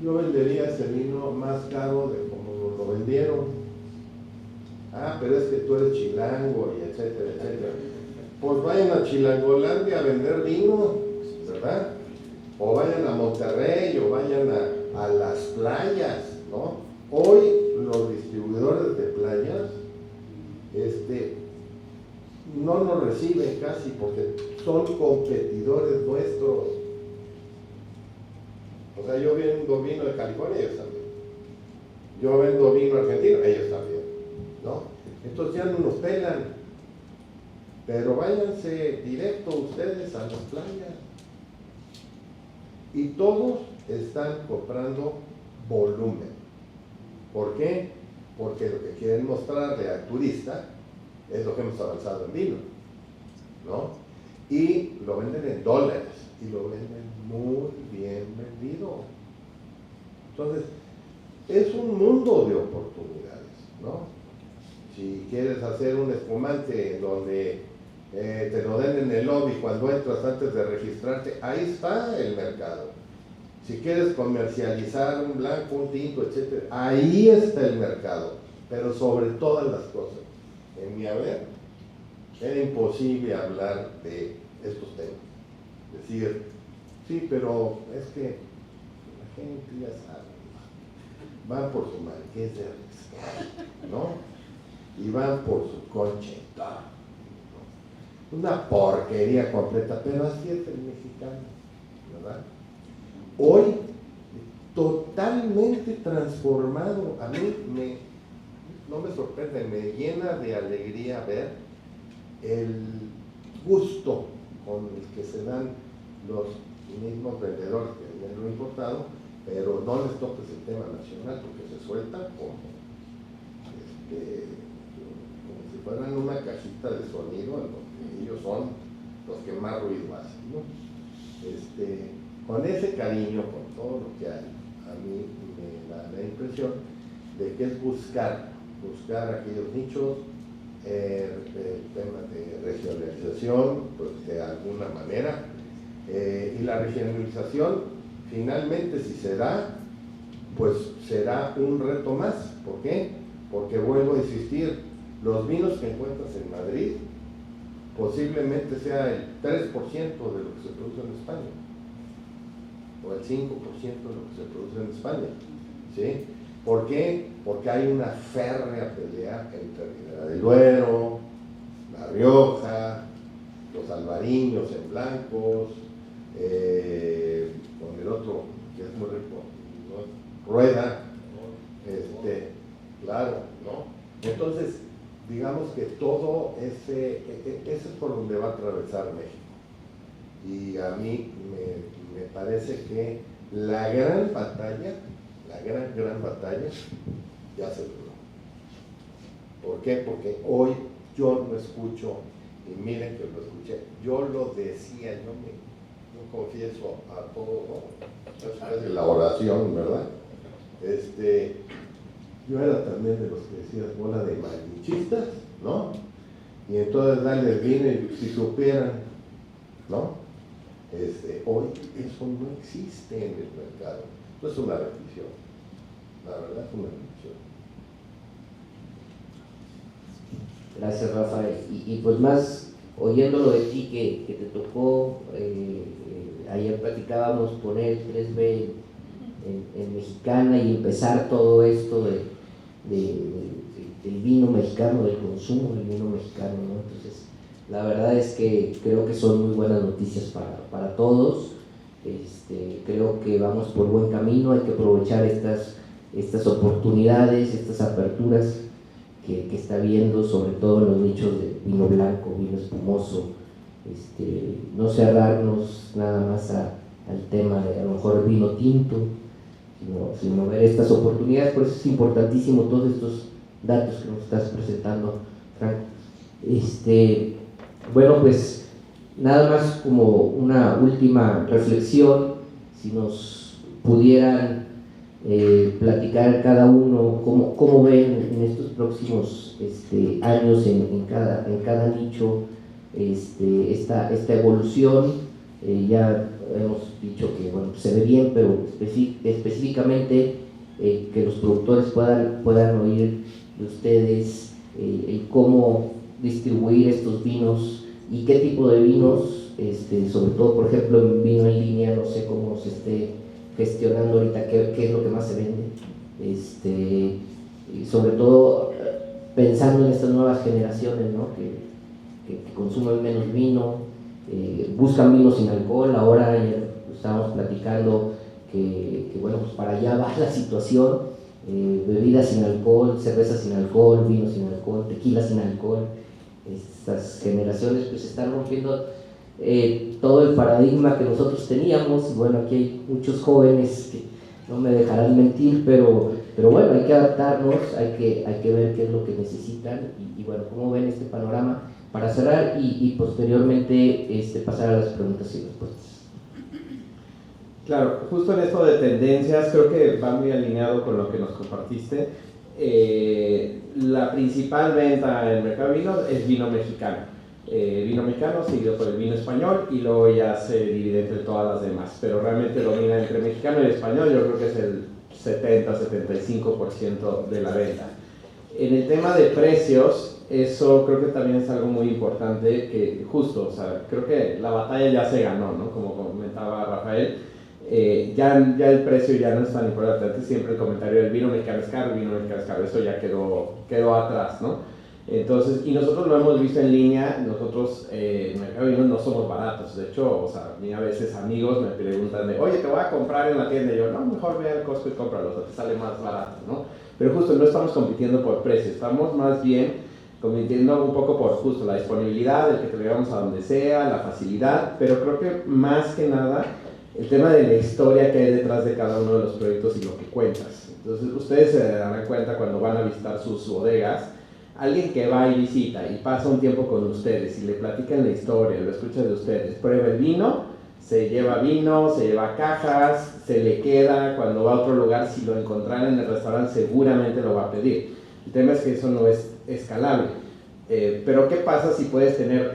Yo vendería ese vino más caro de como nos lo vendieron. Pero es que tú eres chilango y etcétera, etcétera. Pues vayan a Chilangolandia a vender vino, ¿verdad? O vayan a Monterrey, o vayan a las playas, ¿no? Hoy los distribuidores de playas no nos reciben casi porque son competidores nuestros. O sea, yo vendo vino de California, ellos también. Yo vendo vino argentino, ellos también, ¿no? Entonces ya no nos pelan. Pero váyanse directo ustedes a las playas. Y todos están comprando volumen. ¿Por qué? Porque lo que quieren mostrarle al turista es lo que hemos avanzado en vino, ¿no? Y lo venden en dólares, y lo venden muy bien vendido. Entonces, es un mundo de oportunidades, ¿no? Si quieres hacer un espumante donde te lo den en el lobby cuando entras antes de registrarte, ahí está el mercado. Si quieres comercializar un blanco, un tinto, etc., ahí está el mercado. Pero sobre todas las cosas, en mi haber, era imposible hablar de estos temas. Decir, sí, pero es que la gente ya sabe, van por su Marqués de Riscal, ¿no? Y van por su Concheta, ¿no? Una porquería completa, pero así es el mexicano, ¿verdad? Hoy, totalmente transformado. A mí no me sorprende, me llena de alegría ver el gusto con el que se dan los mismos vendedores que venden lo importado, pero no les toques el tema nacional porque se sueltan como si fueran una cajita de sonido en donde ellos son los que más ruido hacen, ¿no? Con ese cariño, con todo lo que hay, a mí me da la impresión de que es buscar aquellos nichos, temas de regionalización, pues de alguna manera, y la regionalización finalmente, si se da, pues será un reto más. ¿Por qué? Porque vuelvo a insistir, los vinos que encuentras en Madrid posiblemente sea el 3% de lo que se produce en España, o el 5% de lo que se produce en España, ¿sí? ¿Por qué? Porque hay una férrea pelea entre Ribera del Duero, La Rioja, los albariños en blancos, con el otro que es muy rico, ¿no? Rueda, claro, ¿no? Entonces, digamos que todo ese es por donde va a atravesar México. Y a mí me parece que la gran batalla, gran batalla, ya se logró. ¿Por qué? Porque hoy yo lo escucho, y miren que lo escuché, yo lo decía, yo confieso a todo, ¿no? Es la oración, ¿verdad? Yo era también de los que decían bola de malinchistas, ¿no? Y entonces darles vino y si supieran, ¿no? Hoy eso no existe en el mercado. No es una repetición, la verdad es una repetición. Gracias, Rafael. Y pues más, oyéndolo de ti, que te tocó, ayer platicábamos poner 3B en Mexicana y empezar todo esto del vino mexicano, del consumo del vino mexicano, ¿no? Entonces, la verdad es que creo que son muy buenas noticias para todos. Creo que vamos por buen camino, hay que aprovechar estas oportunidades, estas aperturas que está viendo, sobre todo en los nichos de vino blanco, vino espumoso, no cerrarnos nada más al tema de a lo mejor el vino tinto, sino ver estas oportunidades. Por eso es importantísimo todos estos datos que nos estás presentando, Frank. Bueno, pues nada más como una última reflexión, si nos pudieran platicar cada uno cómo ven en estos próximos años en cada nicho esta evolución. Ya hemos dicho que bueno, se ve bien, pero específicamente que los productores puedan oír de ustedes el cómo distribuir estos vinos y qué tipo de vinos, sobre todo por ejemplo en vino en línea, no sé cómo se esté gestionando ahorita, qué es lo que más se vende, y sobre todo pensando en estas nuevas generaciones, ¿no? que consumen menos vino, buscan vino sin alcohol. Ahora ya estábamos platicando que bueno, pues para allá va la situación, bebidas sin alcohol, cerveza sin alcohol, vino sin alcohol, tequila sin alcohol. Estas generaciones pues están rompiendo todo el paradigma que nosotros teníamos. Bueno, aquí hay muchos jóvenes que no me dejarán mentir, pero bueno, hay que adaptarnos, hay que ver qué es lo que necesitan y bueno, cómo ven este panorama para cerrar y posteriormente pasar a las preguntas y respuestas. Claro, justo en esto de tendencias creo que va muy alineado con lo que nos compartiste. La principal venta en el mercado de vinos es vino mexicano. Vino mexicano seguido por el vino español y luego ya se divide entre todas las demás, pero realmente domina entre mexicano y español, yo creo que es el 70-75% de la venta. En el tema de precios, eso creo que también es algo muy importante, que justo, o sea, creo que la batalla ya se ganó, ¿no? Como comentaba Rafael, ya el precio ya no es tan importante. Antes siempre el comentario del vino mexicano es caro, el vino mexicano es caro, eso ya quedó atrás, ¿no? Entonces, y nosotros lo hemos visto en línea, nosotros en Mercado de Vinos no somos baratos, de hecho, o sea, a mí a veces amigos me preguntan de, oye, te voy a comprar en la tienda, y yo, no, mejor ve al Costco y cómpralo, o sea, te sale más barato, ¿no? Pero justo no estamos compitiendo por precio, estamos más bien compitiendo un poco por justo la disponibilidad, el que te lo llevamos a donde sea, la facilidad, pero creo que más que nada el tema de la historia que hay detrás de cada uno de los proyectos y lo que cuentas. Entonces, ustedes se darán cuenta cuando van a visitar sus bodegas, alguien que va y visita y pasa un tiempo con ustedes y le platican la historia, lo escucha de ustedes, prueba el vino, se lleva cajas, se le queda, cuando va a otro lugar, si lo encontrara en el restaurante seguramente lo va a pedir. El tema es que eso no es escalable. Pero ¿qué pasa si puedes tener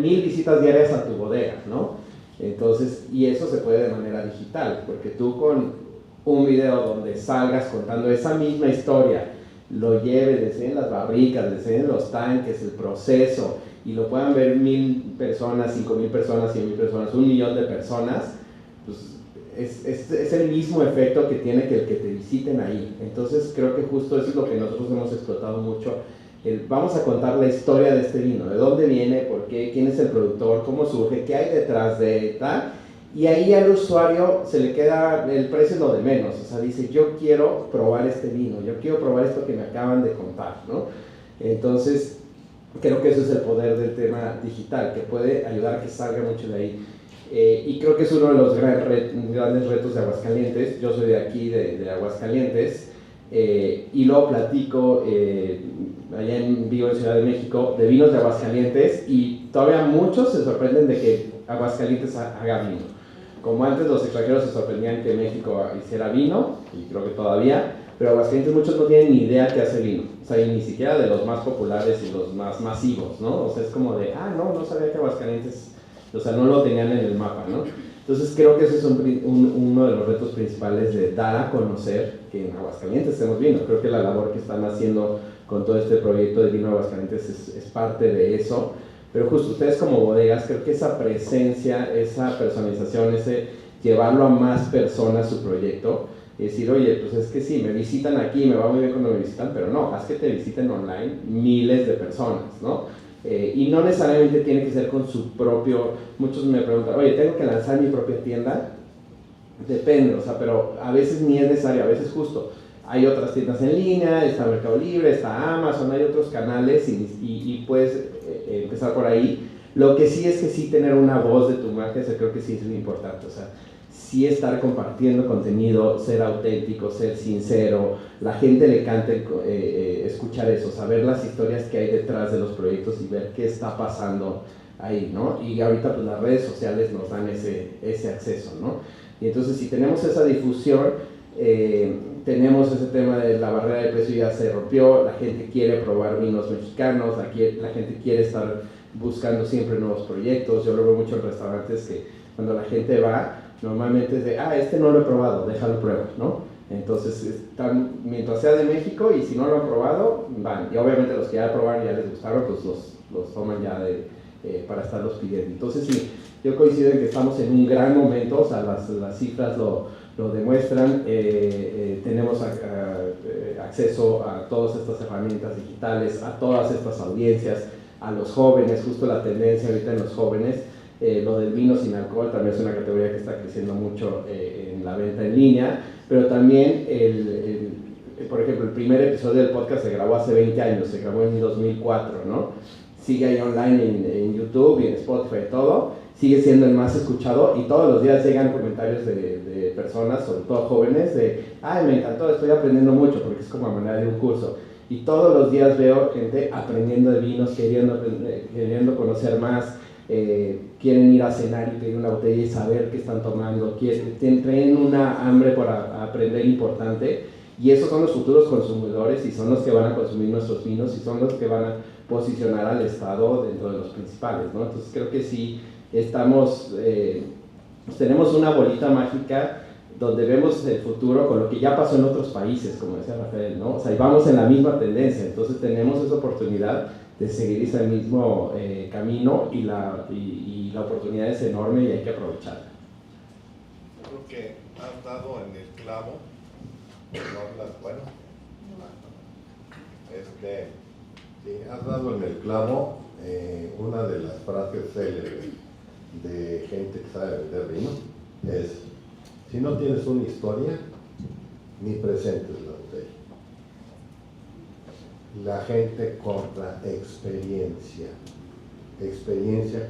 1000 visitas diarias a tu bodega, ¿no? Entonces, y eso se puede de manera digital, porque tú con un video donde salgas contando esa misma historia, lo lleves, le enseñen las barricas, le enseñen los tanques, el proceso, y lo puedan ver 1000 personas, 5000 personas, 100,000 personas, 1,000,000 de personas, pues es el mismo efecto que tiene que el que te visiten ahí. Entonces creo que justo eso es lo que nosotros hemos explotado mucho. Vamos a contar la historia de este vino, de dónde viene, por qué, quién es el productor, cómo surge, qué hay detrás de tal. Y ahí al usuario se le queda, el precio es lo de menos, o sea, dice, yo quiero probar este vino, yo quiero probar esto que me acaban de contar, ¿no? Entonces, creo que eso es el poder del tema digital, que puede ayudar a que salga mucho de ahí. Y creo que es uno de los grandes retos de Aguascalientes. Yo soy de aquí, de Aguascalientes, y luego platico allá vivo en Ciudad de México de vinos de Aguascalientes, y todavía muchos se sorprenden de que Aguascalientes haga vino. Como antes los extranjeros se sorprendían que México hiciera vino, y creo que todavía, pero Aguascalientes muchos no tienen ni idea que hace vino, o sea, y ni siquiera de los más populares y los más masivos, ¿no? O sea, es como de, no sabía que Aguascalientes, o sea, no lo tenían en el mapa, ¿no? Entonces creo que ese es uno de los retos principales, de dar a conocer que en Aguascalientes estemos vino. Creo que la labor que están haciendo con todo este proyecto de Vino Aguascalientes es parte de eso. Pero justo ustedes como bodegas, creo que esa presencia, esa personalización, ese llevarlo a más personas su proyecto, y decir, oye, pues es que sí, me visitan aquí, me va muy bien cuando me visitan, pero no, haz que te visiten online miles de personas, ¿no? Y no necesariamente tiene que ser con su propio, muchos me preguntan, oye, ¿tengo que lanzar mi propia tienda? Depende, o sea, pero a veces ni es necesario, a veces justo hay otras tiendas en línea, está Mercado Libre, está Amazon, hay otros canales y puedes empezar por ahí. Lo que sí es que sí tener una voz de tu marca, eso creo que sí es muy importante, o sea, sí estar compartiendo contenido, ser auténtico, ser sincero, la gente le encanta escuchar eso, saber las historias que hay detrás de los proyectos y ver qué está pasando ahí, ¿no? Y ahorita pues las redes sociales nos dan ese acceso, ¿no? Y entonces si tenemos esa difusión, tenemos ese tema de la barrera de precio ya se rompió, la gente quiere probar vinos mexicanos, la gente quiere estar buscando siempre nuevos proyectos. Yo lo veo mucho en restaurantes que cuando la gente va, normalmente es de, este no lo he probado, déjalo prueba, ¿no? Entonces, mientras sea de México, y si no lo han probado, van. Y obviamente los que ya probaron y ya les gustaron, pues los toman ya para estarlos pidiendo. Entonces, sí, yo coincido en que estamos en un gran momento, o sea, las cifras lo demuestran. Tenemos acceso a todas estas herramientas digitales, a todas estas audiencias, a los jóvenes, justo la tendencia ahorita en los jóvenes. Lo del vino sin alcohol también es una categoría que está creciendo mucho en la venta en línea, pero también, por ejemplo, el primer episodio del podcast se grabó hace 20 años, se grabó en 2004, ¿no? Sigue ahí online en YouTube y en Spotify y todo. sigue siendo el más escuchado y todos los días llegan comentarios de personas, sobre todo jóvenes, de ay, me encantó, estoy aprendiendo mucho, porque es como a manera de un curso. Y todos los días veo gente aprendiendo de vinos, queriendo conocer más, quieren ir a cenar y pedir una botella y saber qué están tomando, traen una hambre por aprender importante, y esos son los futuros consumidores y son los que van a consumir nuestros vinos y son los que van a posicionar al Estado dentro de los principales, ¿no? Entonces creo que sí estamos, tenemos una bolita mágica donde vemos el futuro con lo que ya pasó en otros países, como decía Rafael, ¿no? O sea, y vamos en la misma tendencia, entonces tenemos esa oportunidad de seguir ese mismo camino y la oportunidad es enorme y hay que aprovecharla. Creo que has dado en el clavo, bueno, sí, has dado en el clavo una de las frases célebres de gente que sabe vender vino, es: si no tienes una historia, ni presentes la botella. La gente compra experiencia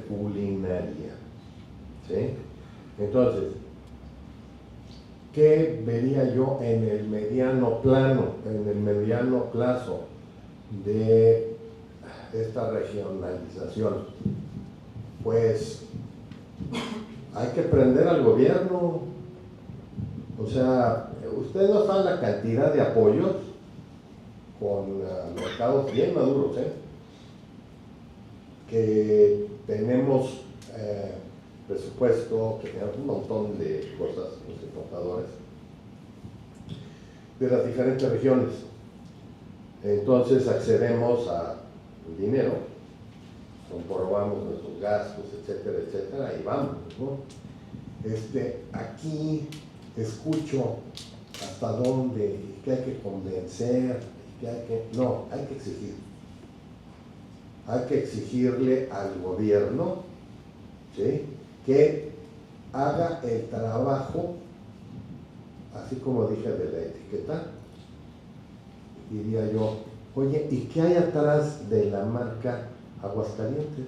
culinaria, ¿sí? Entonces, ¿qué vería yo en el mediano plazo de esta regionalización? Pues hay que prender al gobierno. O sea, ustedes no saben la cantidad de apoyos con mercados bien maduros, que tenemos presupuesto, que tenemos un montón de cosas, los importadores, de las diferentes regiones. Entonces accedemos a dinero, comprobamos nuestros gastos, etcétera, etcétera, y vamos, ¿no? Aquí escucho hasta dónde, que hay que convencer, no, hay que exigir. Hay que exigirle al gobierno, ¿sí?, que haga el trabajo, así como dije de la etiqueta, diría yo, oye, ¿y qué hay atrás de la marca Aguascalientes?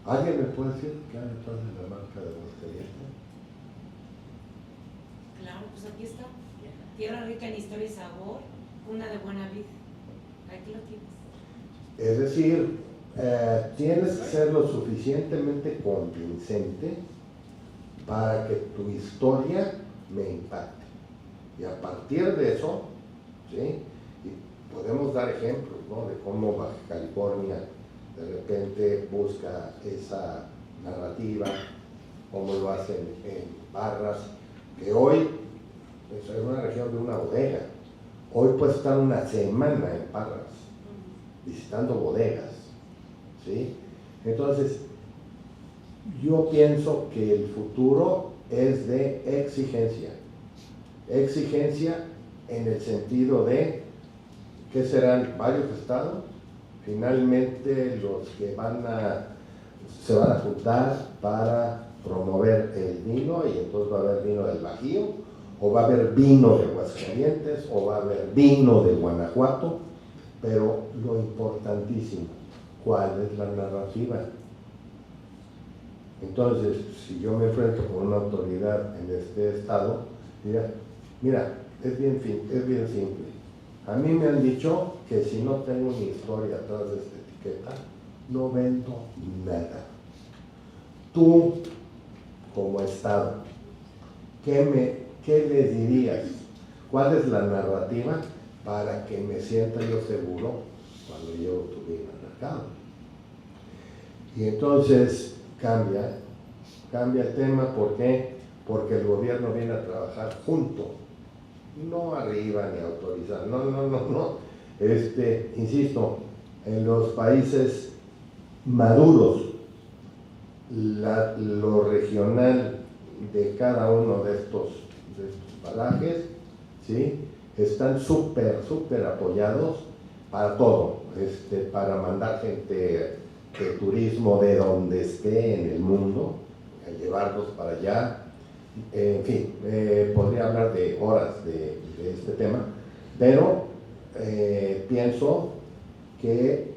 ¿Alguien me puede decir qué hay atrás de la marca de Aguascalientes? Claro, pues aquí está, tierra rica en historia y sabor, cuna de buena vida, aquí lo tienes. Es decir, tienes que ser lo suficientemente convincente para que tu historia me impacte. Y a partir de eso, ¿sí?, y podemos dar ejemplos, ¿no?, de cómo Baja California de repente busca esa narrativa, cómo lo hacen en Parras, que hoy es una región de una bodega. Hoy puede estar una semana en Parras visitando bodegas, ¿sí? Entonces, yo pienso que el futuro es de exigencia. Exigencia en el sentido de que serán varios estados, finalmente los que se van a juntar para promover el vino, y entonces va a haber vino del Bajío, o va a haber vino de Aguascalientes, o va a haber vino de Guanajuato. Pero lo importantísimo, ¿cuál es la narrativa? Entonces, si yo me enfrento con una autoridad en este estado, mira, es bien simple. A mí me han dicho que si no tengo una historia atrás de esta etiqueta, no vendo nada. Tú, como estado, ¿qué le dirías? ¿Cuál es la narrativa para que me sienta yo seguro cuando llevo tu vino al mercado? Y entonces cambia el tema. ¿Por qué? Porque el gobierno viene a trabajar junto, no arriba ni autorizar, no. Insisto, en los países maduros, lo regional de cada uno de estos parajes, ¿sí?, están súper apoyados para todo, para mandar gente de turismo de donde esté en el mundo, a llevarlos para allá. En fin, podría hablar de horas de este tema, pero pienso que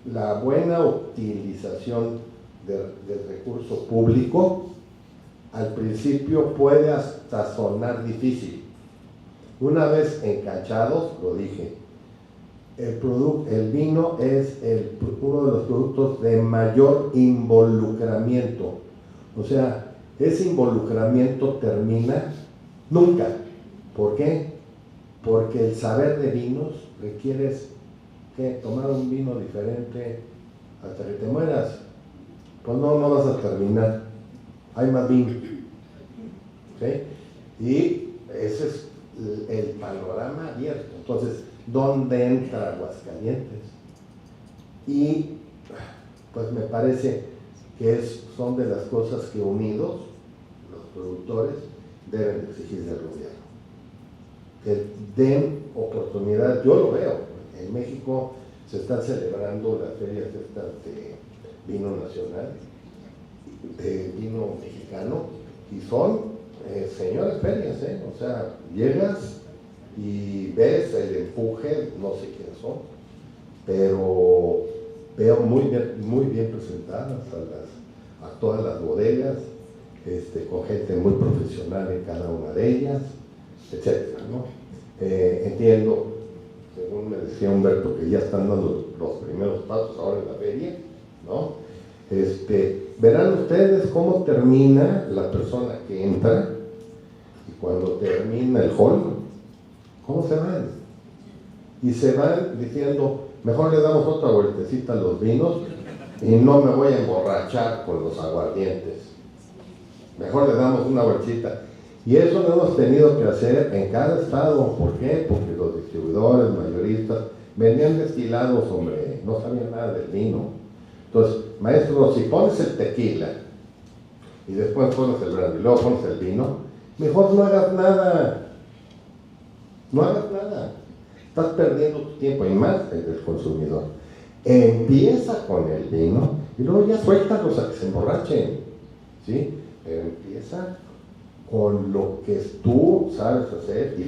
la buena utilización del recurso público al principio puede hasta sonar difícil. Una vez enganchados, lo dije, el vino es uno de los productos de mayor involucramiento. O sea, ese involucramiento termina nunca. ¿Por qué? Porque el saber de vinos requieres que tomar un vino diferente hasta que te mueras. Pues no vas a terminar. Hay más vino. ¿Sí? Y ese es el panorama abierto. Entonces, ¿dónde entra Aguascalientes? Y pues me parece que son de las cosas que unidos los productores deben exigir del gobierno. Que den oportunidad. Yo lo veo. En México se están celebrando las ferias estas de vino nacional, de vino mexicano, y son señores ferias, o sea, llegas y ves el empuje, no sé quiénes son, pero veo muy bien presentadas a todas las bodegas, con gente muy profesional en cada una de ellas, etcétera, ¿no? Entiendo, según me decía Humberto, que ya están dando los primeros pasos ahora en la feria, ¿no? Verán ustedes cómo termina la persona que entra y cuando termina el hall, cómo se van. Y se van diciendo, mejor le damos otra vueltecita a los vinos y no me voy a emborrachar con los aguardientes. Mejor le damos una vueltita. Y eso lo hemos tenido que hacer en cada estado. ¿Por qué? Porque los distribuidores, mayoristas, vendían destilados, hombre, no sabían nada del vino. Entonces, maestro, si pones el tequila y después pones el brandy y luego pones el vino, mejor no hagas nada. No hagas nada. Estás perdiendo tu tiempo y más el del consumidor. Empieza con el vino y luego ya suéltalos a que se emborrachen. ¿Sí? Pero empieza con lo que tú sabes hacer y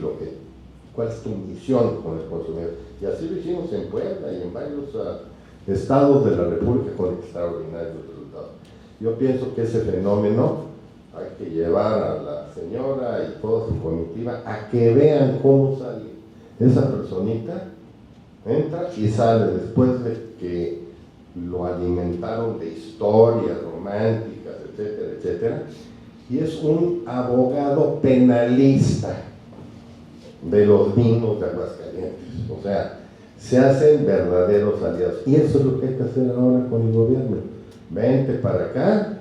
cuál es tu misión con el consumidor. Y así lo hicimos en Puebla y en varios estados de la República con extraordinarios resultados. Yo pienso que ese fenómeno hay que llevar a la señora y toda su comitiva a que vean cómo sale esa personita, entra y sale después de que lo alimentaron de historias románticas, etcétera, etcétera, y es un abogado penalista de los vinos de Aguascalientes. O sea, se hacen verdaderos aliados. Y eso es lo que hay que hacer ahora con el gobierno. Vente para acá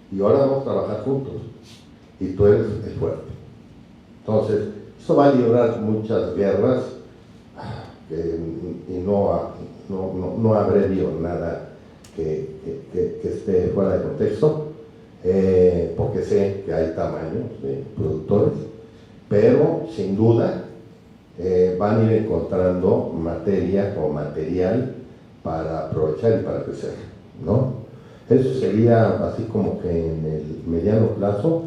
y ahora vamos a trabajar juntos. Y tú eres el fuerte. Entonces, eso va a librar muchas guerras y no abrevio nada que esté fuera de contexto, porque sé que hay tamaños de productores, pero sin duda van a ir encontrando materia o material para aprovechar y para crecer, ¿no? Eso sería así como que en el mediano plazo,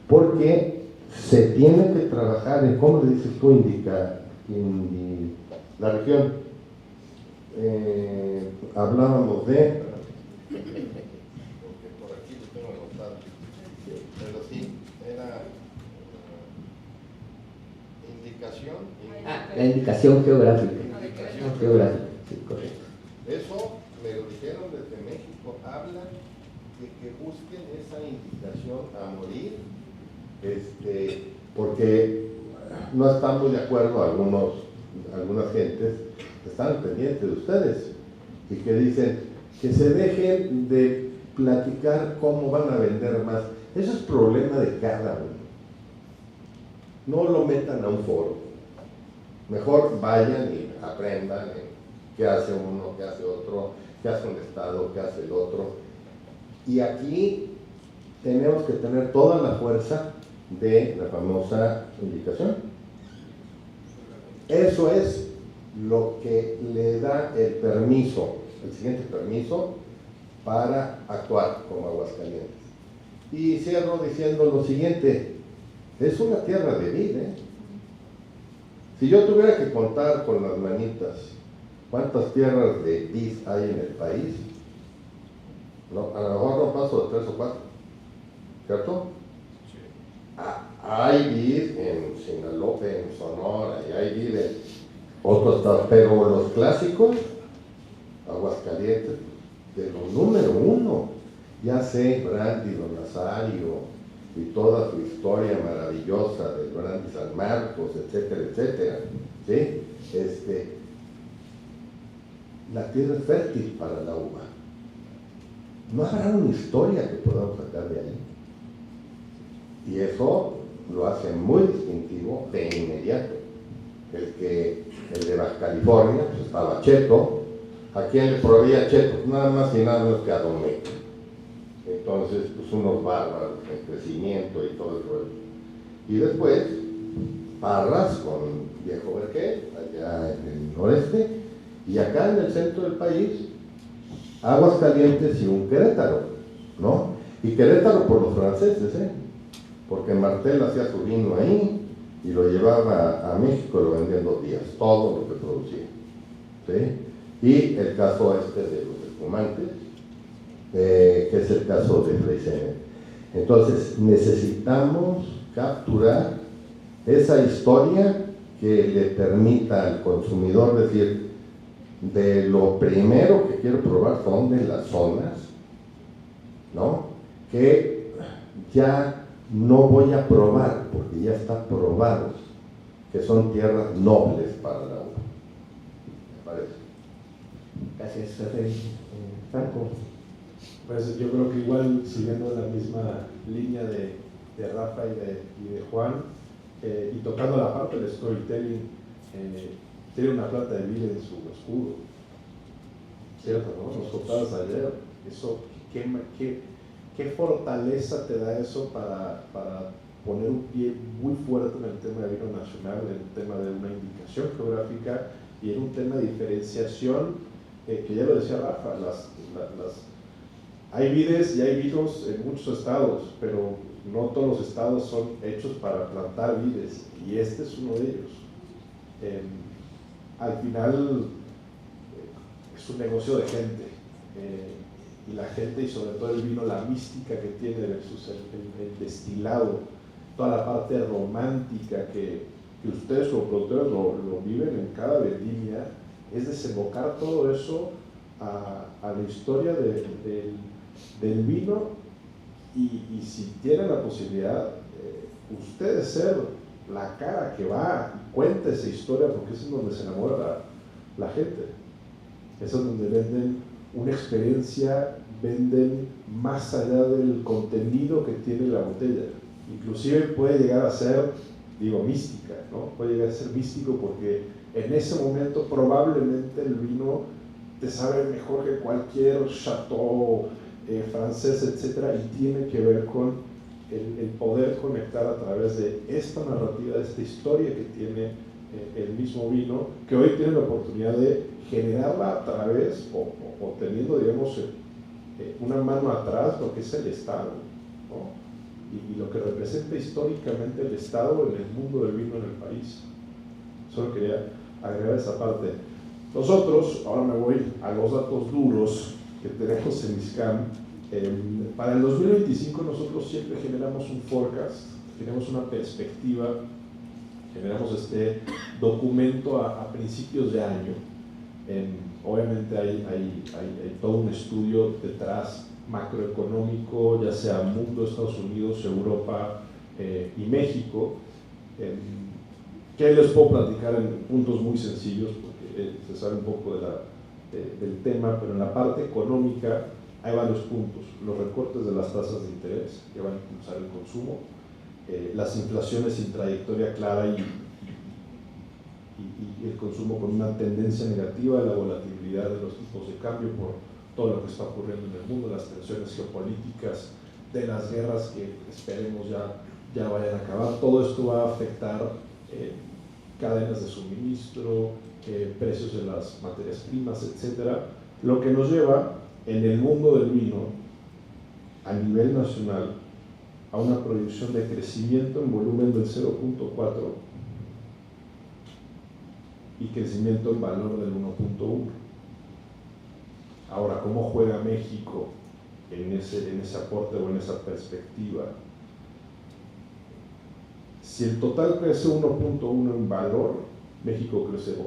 porque se tiene que trabajar en, ¿cómo le dices tú? La región. Hablábamos de, porque por aquí lo tengo anotado, pero sí, era indicación. La indicación geográfica. Indicación Geográfica, sí, correcto. Eso me lo dijeron desde México, hablan de que busquen esa indicación a morir, porque no están muy de acuerdo algunas gentes, están pendientes de ustedes y que dicen que se dejen de platicar cómo van a vender más. Eso es problema de cada uno. No lo metan a un foro. Mejor vayan y aprendan qué hace uno, qué hace otro, qué hace un estado, qué hace el otro. Y aquí tenemos que tener toda la fuerza de la famosa indicación. Eso es lo que le da el permiso, el siguiente permiso para actuar como Aguascalientes. Y cierro diciendo lo siguiente: es una tierra de vida, Si yo tuviera que contar con las manitas ¿cuántas tierras de vid hay en el país? No, a lo mejor no paso de 3 o 4, ¿cierto? Hay vid en Sinaloa, en Sonora, y hay vid en otros estados, pero los clásicos, Aguascalientes, de lo número 1, ya sé, Brandy, Don Nazario, y toda su historia maravillosa del Brandy San Marcos, etcétera, etcétera, ¿sí? La tierra es fértil para la uva. No habrá una historia que podamos sacar de ahí. Y eso lo hace muy distintivo de inmediato. El de Baja California, pues estaba Cheto. ¿A quién le proveía Cheto? Nada más y nada menos que a Domeca. Entonces, pues unos bárbaros en crecimiento y todo el rollo. Y después, Parras con Viejo Vergel, allá en el noreste, y acá en el centro del país, Aguascalientes y un Querétaro, ¿no? Y Querétaro por los franceses, porque Martel hacía su vino ahí y lo llevaba a México y lo vendía en 2 días, todo lo que producía, ¿sí? Y el caso de los espumantes, que es el caso de Freisenen. Entonces necesitamos capturar esa historia que le permita al consumidor decir, de lo primero que quiero probar son de las zonas, ¿no? Que ya no voy a probar porque ya están probados, que son tierras nobles para la uva. Me parece. Gracias, Franco. Pues yo creo que igual, siguiendo la misma línea de Rafa y de Juan, y tocando la parte del storytelling, tiene una plata de vida en su escudo, ¿cierto? ¿No? Nos contabas ayer, eso, ¿qué fortaleza te da eso para poner un pie muy fuerte en el tema de vino nacional, en el tema de una indicación geográfica y en un tema de diferenciación, que ya lo decía Rafa, hay vides y hay vinos en muchos estados, pero no todos los estados son hechos para plantar vides, y este es uno de ellos. Al final es un negocio de gente, y la gente, y sobre todo el vino, la mística que tiene versus el destilado, toda la parte romántica que ustedes como productores lo viven en cada vendimia, es desembocar todo eso a la historia del vino, y si tienen la posibilidad, ustedes ser la cara que va y cuenta esa historia, porque es en donde se enamora la gente, es en donde venden una experiencia, venden más allá del contenido que tiene la botella. Inclusive puede llegar a ser, mística, ¿no? Puede llegar a ser místico porque en ese momento probablemente el vino te sabe mejor que cualquier chateau francés, etcétera, y tiene que ver con el poder conectar a través de esta narrativa, de esta historia que tiene el mismo vino, que hoy tiene la oportunidad de generarla a través, o teniendo, una mano atrás, lo que es el Estado, ¿no? Y lo que representa históricamente el Estado en el mundo del vino en el país. Solo quería agregar esa parte. Nosotros, ahora me voy a los datos duros que tenemos en ISCAM. Para el 2025 nosotros siempre generamos un forecast, generamos una perspectiva, generamos este documento a principios de año. Obviamente hay todo un estudio detrás macroeconómico, ya sea mundo, Estados Unidos, Europa y México, que les puedo platicar en puntos muy sencillos porque se sabe un poco del tema, pero en la parte económica hay varios puntos: los recortes de las tasas de interés que van a impulsar el consumo, las inflaciones sin trayectoria clara y el consumo con una tendencia negativa, la volatilidad de los tipos de cambio por todo lo que está ocurriendo en el mundo, las tensiones geopolíticas, de las guerras que esperemos ya vayan a acabar. Todo esto va a afectar cadenas de suministro, precios de las materias primas, etcétera, lo que nos lleva en el mundo del vino a nivel nacional a una proyección de crecimiento en volumen del 0.4 y crecimiento en valor del 1.1. Ahora, ¿cómo juega México en ese aporte o en esa perspectiva? Si el total crece 1.1 en valor, México crece 2%,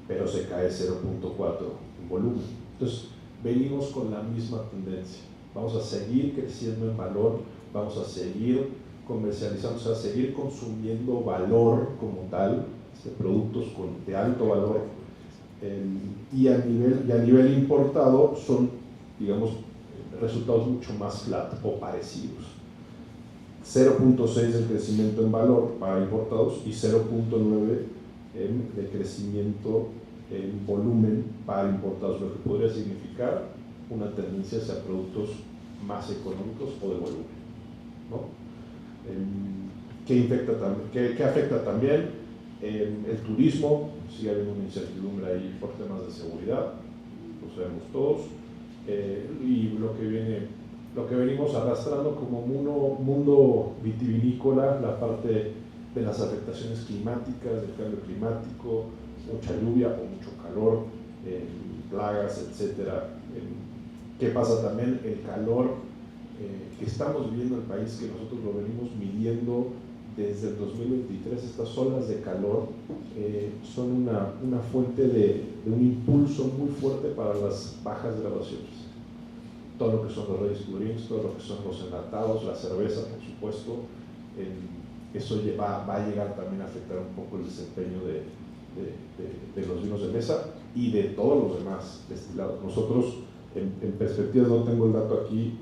pero se cae 0.4 en volumen. Entonces, venimos con la misma tendencia. Vamos a seguir creciendo en valor, vamos a seguir comercializando, o sea, seguir consumiendo valor como tal, productos de alto valor, y a nivel importado son, digamos, resultados mucho más flat o parecidos. 0.6 el crecimiento en valor para importados y 0.9 de crecimiento en volumen para importados, lo que podría significar una tendencia hacia productos más económicos o de volumen, ¿no? ¿Qué afecta también? El turismo, sigue habiendo una incertidumbre ahí por temas de seguridad, lo sabemos todos, y lo que venimos arrastrando como mundo vitivinícola, la parte de las afectaciones climáticas, del cambio climático, mucha lluvia o mucho calor, plagas, etcétera. ¿Qué pasa también? El calor que estamos viviendo en el país, que nosotros lo venimos midiendo desde el 2023, estas olas de calor son una fuente de un impulso muy fuerte para las bajas graduaciones. Todo lo que son los ready to drinks, todo lo que son los enlatados, la cerveza, por supuesto, eso va a llegar también a afectar un poco el desempeño de los vinos de mesa y de todos los demás destilados. Nosotros, en perspectiva, no tengo el dato aquí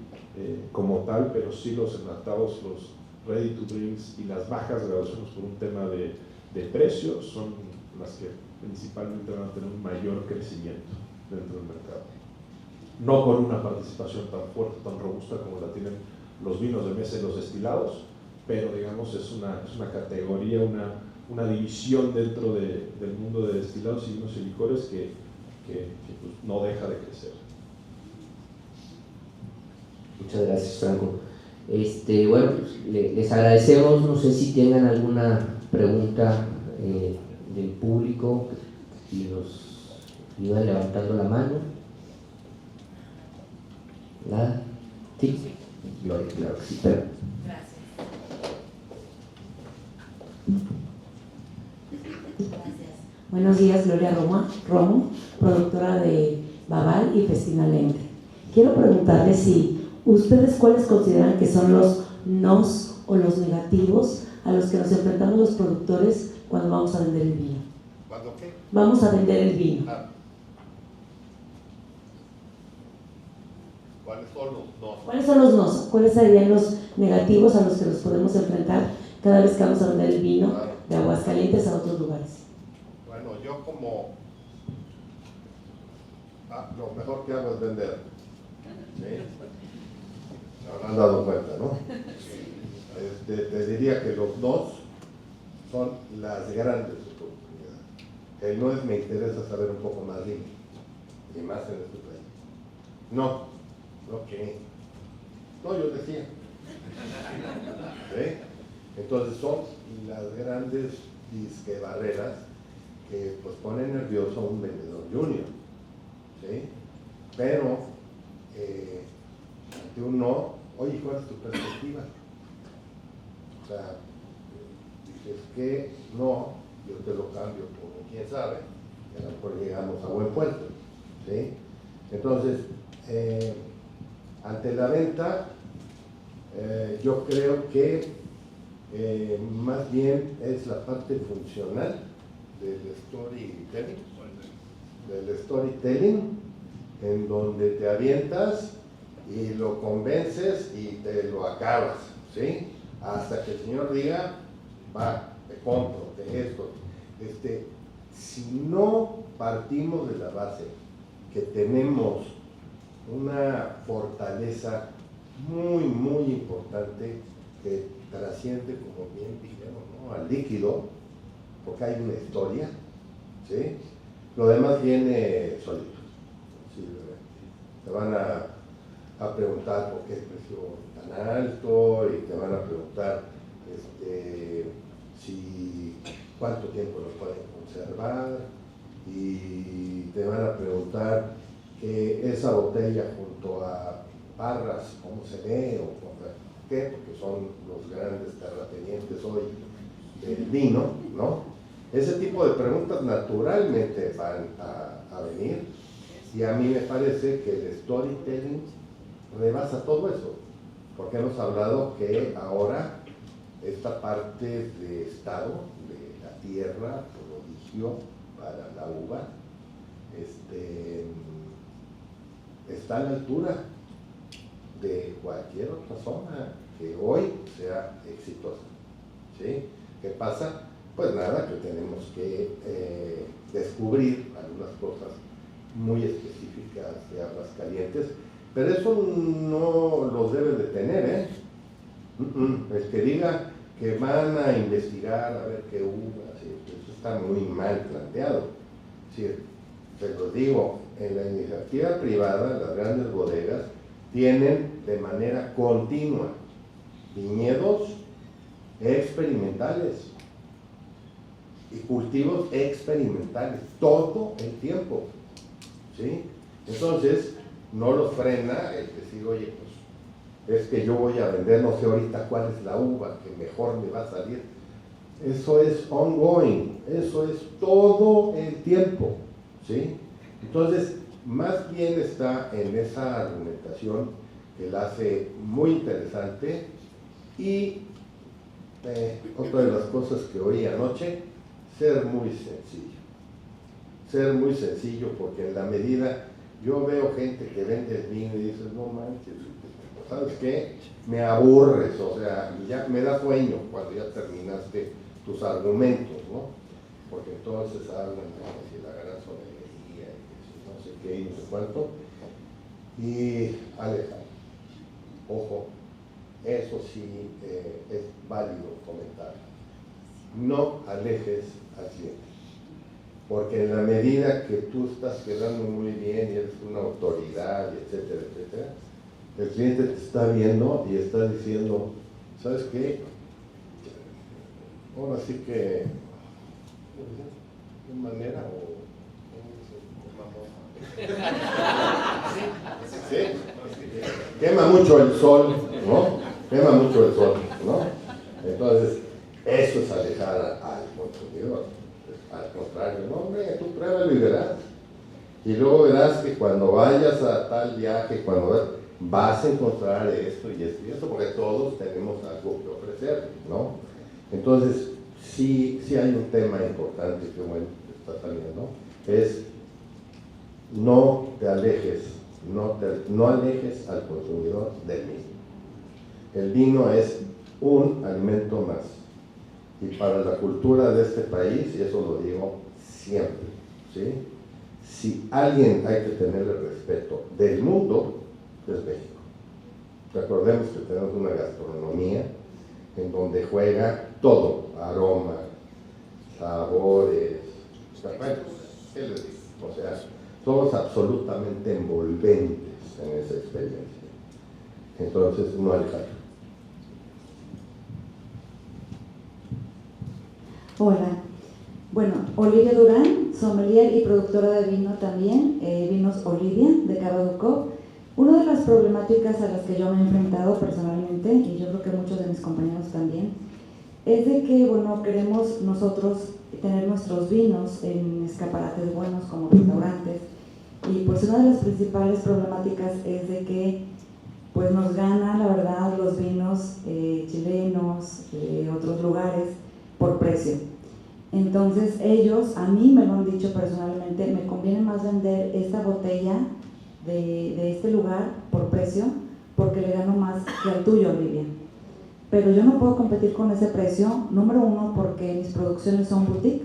como tal, pero sí los enlatados, los ready to drinks y las bajas graduaciones por un tema de precios son las que principalmente van a tener un mayor crecimiento dentro del mercado. No con una participación tan fuerte, tan robusta como la tienen los vinos de mesa y los destilados, pero digamos es una categoría, una división dentro del mundo de destilados y vinos y licores que pues, no deja de crecer. Muchas gracias, Franco. Bueno, pues, les agradecemos. No sé si tengan alguna pregunta del público y nos ayudan levantando la mano. ¿Nada? ¿Sí? Claro que sí. Pero... Gracias. Buenos días, Gloria Romo, productora de Babal y Festina Lente. Quiero preguntarle si ustedes cuáles consideran que son los nos o los negativos a los que nos enfrentamos los productores cuando vamos a vender el vino. ¿Cuándo qué? Vamos a vender el vino. ¿Cuáles son los no? ¿Cuáles son los nos? ¿Cuáles serían los negativos a los que nos podemos enfrentar cada vez que vamos a vender el vino de Aguascalientes a otros lugares? Bueno, yo como lo mejor que hago es vender. ¿Sí? Se habrán dado cuenta, ¿no? Te diría que los dos son las grandes oportunidades. El no es me interesa saber un poco más de mí, y más en este país. No que. No, yo decía. ¿Sí? Entonces son las grandes disque barreras que pues ponen nervioso a un vendedor junior. ¿Sí? Pero ante un no, oye, ¿cuál es tu perspectiva? O sea, dices que no, yo te lo cambio por quién sabe, y a lo mejor llegamos a buen puerto. ¿Sí? Entonces, ante la venta, yo creo que más bien es la parte funcional del storytelling, en donde te avientas y lo convences y te lo acabas, ¿sí? Hasta que el señor diga, va, te compro, de esto. Si no partimos de la base que tenemos una fortaleza muy, muy importante que trasciende, como bien dijimos, ¿no?, al líquido, porque hay una historia, ¿sí? Lo demás viene solito. Sí, te van a preguntar por qué el precio tan alto y te van a preguntar si cuánto tiempo lo pueden conservar, y te van a preguntar que esa botella junto a Parras, ¿cómo se ve? ¿O por qué? Porque son los grandes terratenientes hoy del vino, ¿no? Ese tipo de preguntas naturalmente van a venir, y a mí me parece que el storytelling rebasa todo eso, porque hemos hablado que ahora esta parte de estado, de la tierra, prodigio para la uva, está a la altura de cualquier otra zona que hoy sea exitosa, ¿sí? ¿Qué pasa? Pues nada, que tenemos que descubrir algunas cosas muy específicas de Aguascalientes, pero eso no los debe de tener, ¿eh? El que diga que van a investigar a ver qué uvas, eso está muy mal planteado. Sí, te lo digo, en la iniciativa privada, las grandes bodegas tienen de manera continua viñedos experimentales y cultivos experimentales todo el tiempo, ¿sí? Entonces no los frena el decir, oye, pues es que yo voy a vender, no sé ahorita cuál es la uva que mejor me va a salir. Eso es ongoing, eso es todo el tiempo, ¿sí? Entonces, más bien está en esa argumentación que la hace muy interesante. Y otra de las cosas que oí anoche, ser muy sencillo, porque en la medida, yo veo gente que vende el vino y dices, no manches, ¿sabes qué? Me aburres, o sea, ya me da sueño cuando ya terminaste tus argumentos, ¿no? Porque entonces hablan de la gran soberanía y no sé qué y no sé cuánto. Y aleja, ojo, eso sí es válido comentar. No alejes al cliente, porque en la medida que tú estás quedando muy bien y eres una autoridad, etcétera, etcétera, el cliente te está viendo y está diciendo, ¿sabes qué? Ahora sí que, ¿de manera o ¿sí? Quema mucho el sol, ¿no? Quema mucho el sol, ¿no? Entonces, eso es alejar al consumidor. Al contrario, no, hombre, tú pruébalo y verás. Y luego verás que cuando vayas a tal viaje, vas a encontrar esto y esto y esto, porque todos tenemos algo que ofrecer, ¿no? Entonces, sí hay un tema importante que bueno está saliendo, es no te alejes, no alejes al consumidor del vino. El vino es un alimento más, y para la cultura de este país, y eso lo digo siempre, ¿sí? Si alguien hay que tenerle respeto del mundo, es México. Recordemos que tenemos una gastronomía en donde juega todo, aroma, sabores, bueno, ¿qué les digo? O sea, somos absolutamente envolventes en esa experiencia. Entonces, no alejar. Hola, bueno, Olivia Durán, sommelier y productora de vino también, Vinos Olivia de Cabaducó. Una de las problemáticas a las que yo me he enfrentado personalmente, y yo creo que muchos de mis compañeros también, es de que, bueno, queremos nosotros tener nuestros vinos en escaparates buenos como restaurantes, y pues una de las principales problemáticas es de que pues nos gana, la verdad, los vinos chilenos, de otros lugares, por precio. Entonces ellos, a mí me lo han dicho personalmente, me conviene más vender esta botella de este lugar por precio, porque le gano más que al tuyo, Olivia. Pero yo no puedo competir con ese precio, número uno, porque mis producciones son boutique,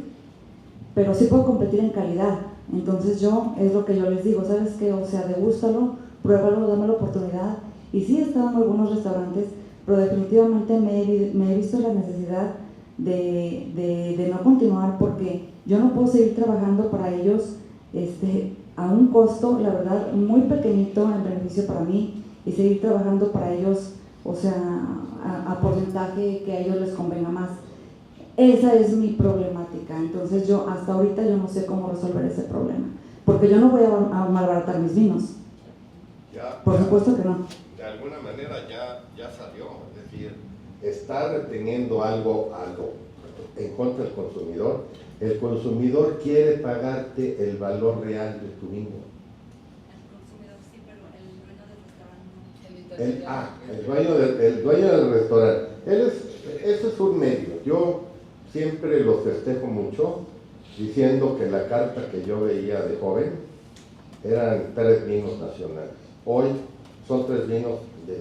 pero sí puedo competir en calidad. Entonces es lo que yo les digo, ¿sabes qué? O sea, degústalo, pruébalo, dame la oportunidad. Y sí he estado en algunos restaurantes, pero definitivamente me he visto la necesidad de no continuar, porque yo no puedo seguir trabajando para ellos a un costo, la verdad, muy pequeñito en beneficio para mí, y seguir trabajando para ellos, o sea, a porcentaje que a ellos les convenga más. Esa es mi problemática. Entonces yo hasta ahorita yo no sé cómo resolver ese problema, porque yo no voy a malbaratar mis vinos. Por supuesto que no. De alguna manera ya salió, es decir, está reteniendo algo en contra del consumidor. El consumidor quiere pagarte el valor real de tu vino. El dueño del restaurante. Ese es un medio. Yo siempre los festejo mucho diciendo que la carta que yo veía de joven eran 3 vinos nacionales. Hoy son 3 vinos de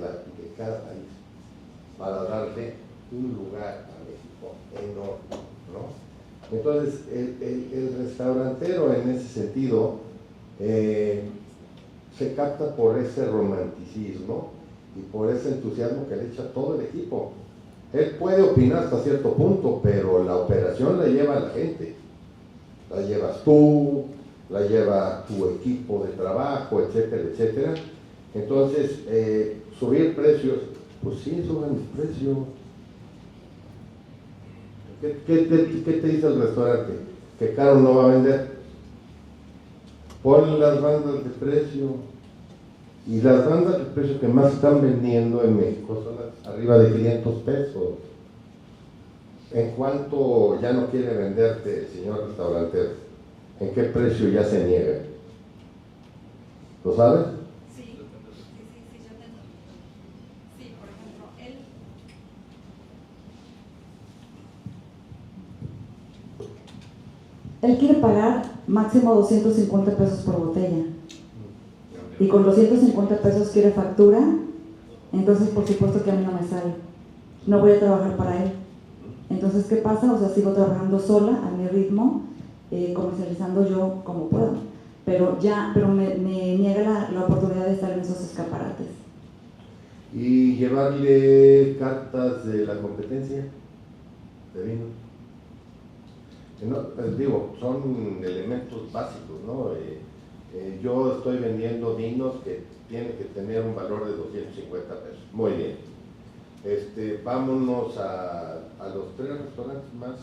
cada país para darle un lugar a México enorme, ¿no? Entonces, el restaurantero en ese sentido se capta por ese romanticismo y por ese entusiasmo que le echa todo el equipo. Él puede opinar hasta cierto punto, pero la operación la lleva la gente. La llevas tú, la lleva tu equipo de trabajo, etcétera, etcétera. Entonces, subir precios, pues sí, suben el precio. ¿Qué te dice el restaurante? Que caro no va a vender. Pon las bandas de precio. Y las bandas de precio que más están vendiendo en México son las arriba de 500 pesos. ¿En cuánto ya no quiere venderte, señor restaurantero? ¿En qué precio ya se niega? ¿Lo sabes? Sí, yo tengo. Sí, por ejemplo, Él quiere pagar máximo 250 pesos por botella. Y con 250 pesos quiere factura, entonces por supuesto que a mí no me sale. No voy a trabajar para él. Entonces, ¿qué pasa? O sea, sigo trabajando sola, a mi ritmo, comercializando yo como puedo. Pero me niega la oportunidad de estar en esos escaparates. Y llevarle cartas de la competencia de vino. No, digo, son elementos básicos, ¿no? Yo estoy vendiendo vinos que tienen que tener un valor de 250 pesos. Muy bien. Vámonos a los 3 restaurantes más,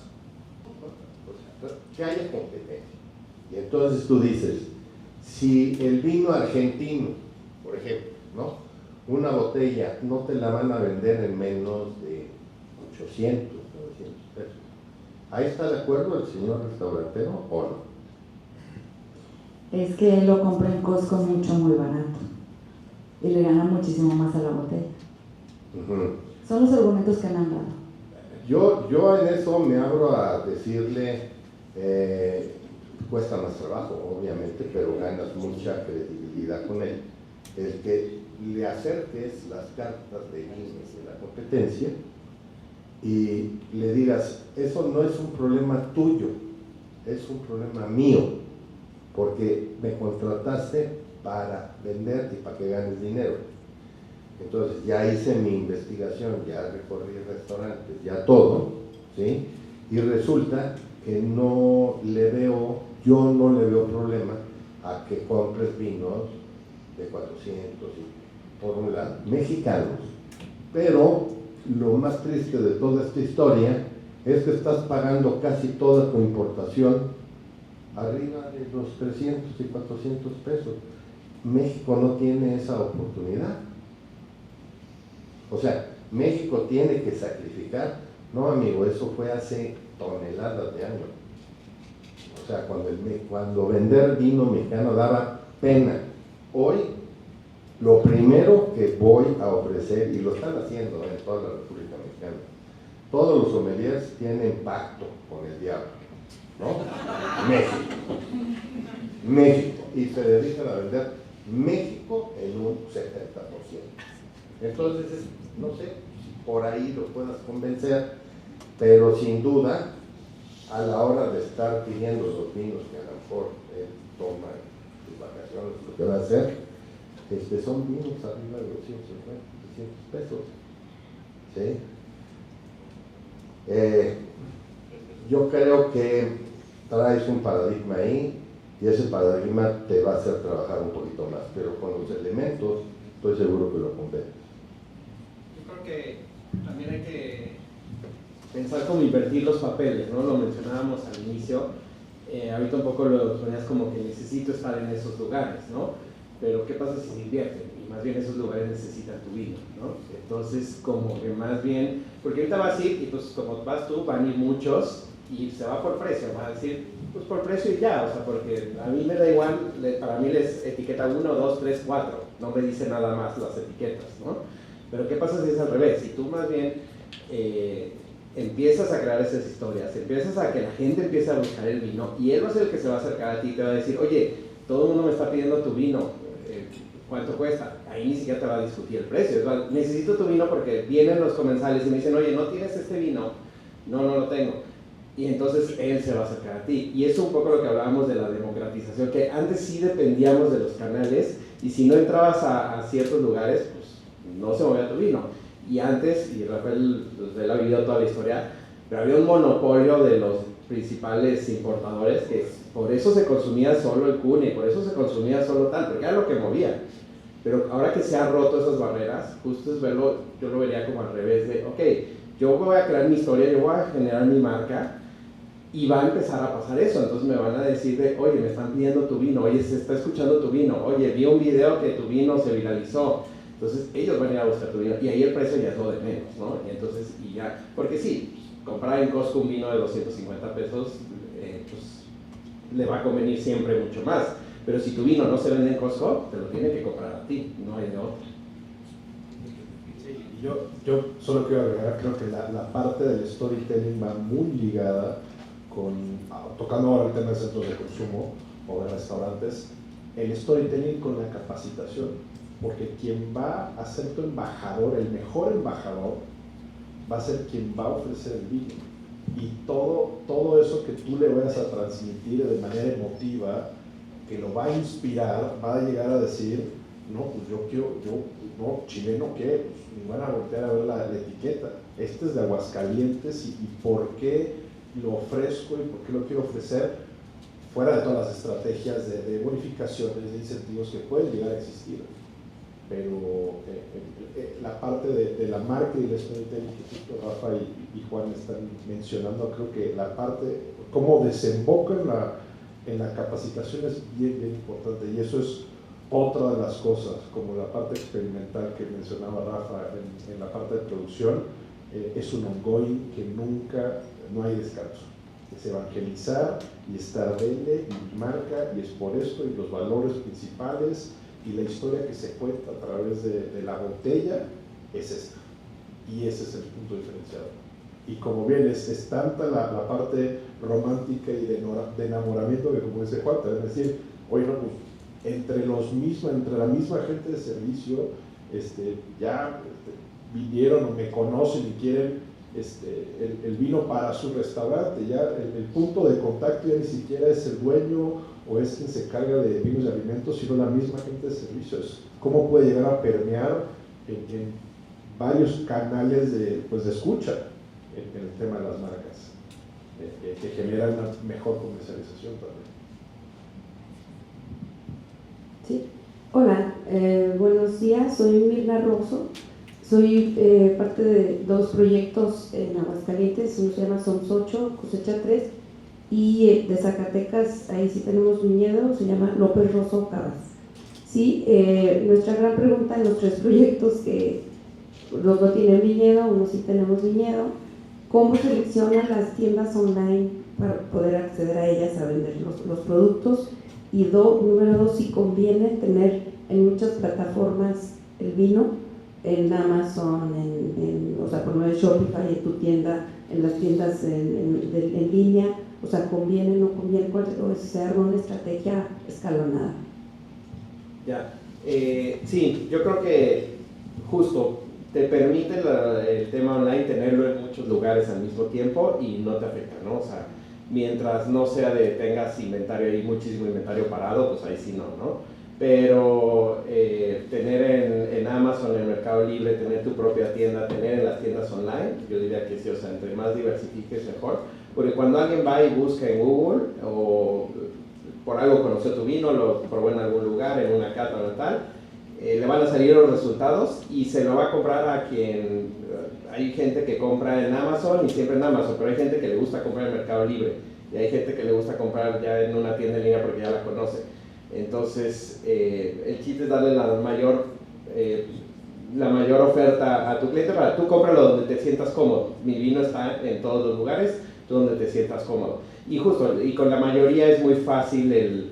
o sea, que haya competencia. Y entonces tú dices, si el vino argentino, por ejemplo, ¿no? Una botella no te la van a vender en menos de 800, 900 pesos. ¿Ahí está de acuerdo el señor restaurantero o no? Es que él lo compra en Costco muy barato y le gana muchísimo más a la botella. Son los argumentos que me han dado. Yo en eso me abro a decirle, cuesta más trabajo, obviamente, pero ganas mucha credibilidad con él. El que le acerques las cartas de vinos de la competencia y le digas, eso no es un problema tuyo, es un problema mío, porque me contrataste para vender y para que ganes dinero. Entonces ya hice mi investigación, ya recorrí restaurantes, ya todo, ¿sí? Y resulta que yo no le veo problema a que compres vinos de 400, por un lado, mexicanos. Pero lo más triste de toda esta historia es que estás pagando casi toda tu importación arriba de los 300 y 400 pesos. México no tiene esa oportunidad. O sea, México tiene que sacrificar. No, amigo, eso fue hace toneladas de años. O sea, cuando vender vino mexicano daba pena. Hoy, lo primero que voy a ofrecer, y lo están haciendo en toda la República Mexicana, todos los sommeliers tienen pacto con el diablo, ¿no? México, y se dedican a vender México en un 70%. Entonces, no sé si por ahí lo puedas convencer, pero sin duda, a la hora de estar pidiendo los vinos que a lo mejor él toma en sus vacaciones, lo que va a hacer, son vinos arriba de 250, 300 pesos. ¿Sí? Yo creo que traes un paradigma ahí y ese paradigma te va a hacer trabajar un poquito más, pero con los elementos estoy seguro que lo convences. Yo creo que también hay que pensar cómo invertir los papeles, ¿no? Lo mencionábamos al inicio, ahorita un poco lo ponías como que necesito estar en esos lugares, ¿no? Pero ¿qué pasa si se invierten? Y más bien esos lugares necesitan tu vino, ¿no? Entonces, como que más bien, porque ahorita vas a ir y pues como vas tú, van a ir muchos y se va por precio, van a decir, pues por precio y ya, o sea, porque a mí me da igual, para mí les etiqueta 1, 2, 3, 4, no me dice nada más las etiquetas, ¿no? Pero ¿qué pasa si es al revés? Si tú más bien empiezas a crear esas historias, empiezas a que la gente empiece a buscar el vino y él va a ser el que se va a acercar a ti y te va a decir, oye, todo el mundo me está pidiendo tu vino, ¿cuánto cuesta? Ahí ni siquiera te va a discutir el precio, es más, necesito tu vino porque vienen los comensales y me dicen, oye, ¿no tienes este vino? No, no lo tengo. Y entonces él se va a acercar a ti. Y eso es un poco lo que hablábamos de la democratización, que antes sí dependíamos de los canales y si no entrabas a ciertos lugares, pues no se movía tu vino. Y antes, y Rafael, pues, él ha vivido toda la historia, pero había un monopolio de los principales importadores que por eso se consumía solo el cune, por eso se consumía solo tal, porque era lo que movía. Pero ahora que se han roto esas barreras, justo es verlo, yo lo vería como al revés de, ok, yo voy a crear mi historia, yo voy a generar mi marca y va a empezar a pasar eso, entonces me van a decir de, oye, me están pidiendo tu vino, oye, se está escuchando tu vino, oye, vi un video que tu vino se viralizó, entonces ellos van a ir a buscar tu vino y ahí el precio ya es lo de menos, ¿no? Y entonces, y ya, porque sí, comprar en Costco un vino de 250 pesos, pues le va a convenir siempre mucho más, pero si tu vino no se vende en Costco, te lo tienen que comprar a ti, no hay de otro. Sí, yo solo quiero agregar, creo que la parte del storytelling va muy ligada con, tocando ahora el tema de centros de consumo o de restaurantes, el storytelling con la capacitación, porque quien va a ser tu embajador, el mejor embajador, va a ser quien va a ofrecer el vino. Y todo eso que tú le vayas a transmitir de manera emotiva, que lo va a inspirar, va a llegar a decir, no, pues yo quiero, no, chileno qué, pues van a voltear a ver la etiqueta, este es de Aguascalientes y por qué lo ofrezco y por qué lo quiero ofrecer, fuera de todas las estrategias de bonificaciones, de incentivos que pueden llegar a existir. Pero la parte de la marca y el storytelling que Rafa y Juan están mencionando, creo que la parte, cómo desemboca en la capacitación es bien, bien importante, y eso es otra de las cosas, como la parte experimental que mencionaba Rafa en la parte de producción, es un ongoing que nunca, no hay descanso, es evangelizar y estar vende y marca, y es por esto, y los valores principales y la historia que se cuenta a través de la botella es esta, y ese es el punto diferenciador. Y como bien es tanta la parte romántica y de enamoramiento que, como dice Juan, te van a decir, oye, no, pues entre la misma gente de servicio, ya vinieron o me conocen y quieren el vino para su restaurante, ya el punto de contacto ya ni siquiera es el dueño o es quien se carga de vinos y alimentos, sino la misma gente de servicios. ¿Cómo puede llegar a permear en varios canales de escucha en el tema de las marcas, que generan una mejor comercialización también? Sí. Hola, buenos días, soy Mirna Rosso, soy parte de dos proyectos en Aguascalientes, uno se llama Soms 8, Cosecha 3, y de Zacatecas, ahí sí tenemos viñedo, se llama López Rosso Cabas. Sí, nuestra gran pregunta en los tres proyectos, que los dos tienen viñedo, uno sí tenemos viñedo, ¿cómo seleccionan las tiendas online para poder acceder a ellas a vender los productos? Y número dos, si conviene tener en muchas plataformas el vino, en Amazon, o sea, por medio de Shopify, en tu tienda, en las tiendas en línea, o sea, ¿conviene, no conviene? ¿O se arma una estrategia escalonada? Ya, sí, yo creo que justo te permite el tema online tenerlo en muchos lugares al mismo tiempo y no te afecta, ¿no? O sea, mientras no sea de tengas inventario ahí, muchísimo inventario parado, pues ahí sí no. Pero tener en Amazon, en Mercado Libre, tener tu propia tienda, tener en las tiendas online, yo diría que sí, o sea, entre más diversifiques mejor, porque cuando alguien va y busca en Google o por algo conoció tu vino, lo probó en algún lugar, en una cata o tal, le van a salir los resultados y se lo va a comprar a quien... Hay gente que compra en Amazon y siempre en Amazon, pero hay gente que le gusta comprar en Mercado Libre y hay gente que le gusta comprar ya en una tienda en línea porque ya la conoce. Entonces, el chiste es darle la mayor oferta a tu cliente para tú cómpralo donde te sientas cómodo. Mi vino está en todos los lugares donde te sientas cómodo. Y justo, y con la mayoría es muy fácil el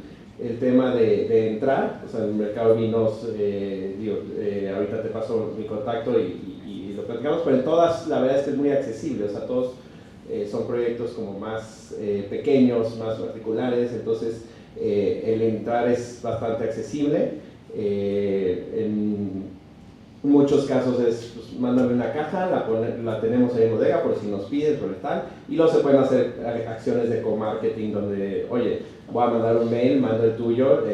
tema de entrar. O sea, en el mercado de vinos, ahorita te paso mi contacto y lo platicamos, pero en todas la verdad es que es muy accesible. O sea, todos son proyectos como más pequeños, más particulares, entonces el entrar es bastante accesible. En muchos casos es, pues, mándame una caja, la tenemos ahí en bodega por si nos piden, por tal, y luego se pueden hacer acciones de co-marketing donde, oye, voy a mandar un mail, mando el tuyo,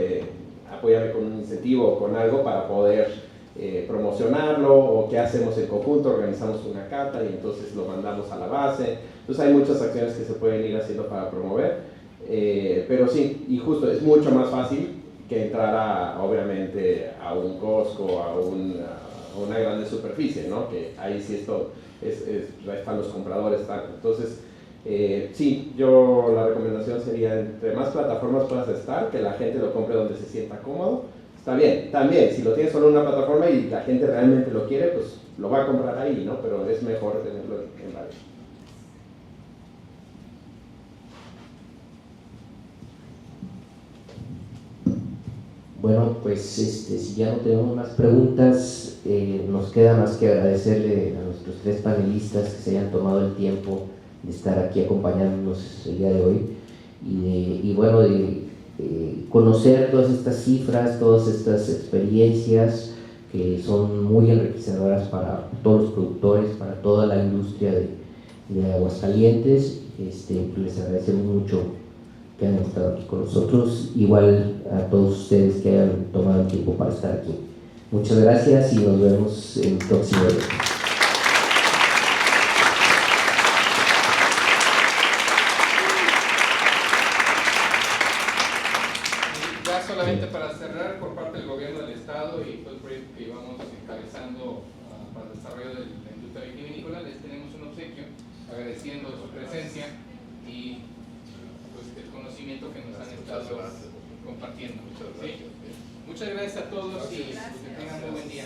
apóyame con un incentivo o con algo para poder promocionarlo, o qué hacemos en conjunto, organizamos una cata y entonces lo mandamos a la base. Entonces hay muchas acciones que se pueden ir haciendo para promover, pero sí, y justo es mucho más fácil que entrar obviamente a un Costco, a una grande superficie, ¿no? Que ahí sí están los compradores. Entonces, sí, yo la recomendación sería, entre más plataformas puedas estar, que la gente lo compre donde se sienta cómodo. Está bien, también, si lo tienes solo en una plataforma y la gente realmente lo quiere, pues lo va a comprar ahí, ¿no? Pero es mejor tenerlo en varios. Bueno, pues si ya no tenemos más preguntas, nos queda más que agradecerle a nuestros 3 panelistas que se hayan tomado el tiempo de estar aquí acompañándonos el día de hoy y bueno, de conocer todas estas cifras, todas estas experiencias que son muy enriquecedoras para todos los productores, para toda la industria de Aguascalientes. Les agradecemos mucho que hayan estado aquí con nosotros, igual a todos ustedes que hayan tomado el tiempo para estar aquí. Muchas gracias y nos vemos en el próximo evento. Ya solamente para cerrar, por parte del gobierno del estado y todo el proyecto que llevamos encabezando para el desarrollo de la industria vitivinícola, les tenemos un obsequio agradeciendo su presencia y pues el conocimiento que nos han estado compartiendo. ¿Sí? Muchas gracias a todos y que tengan muy buen día.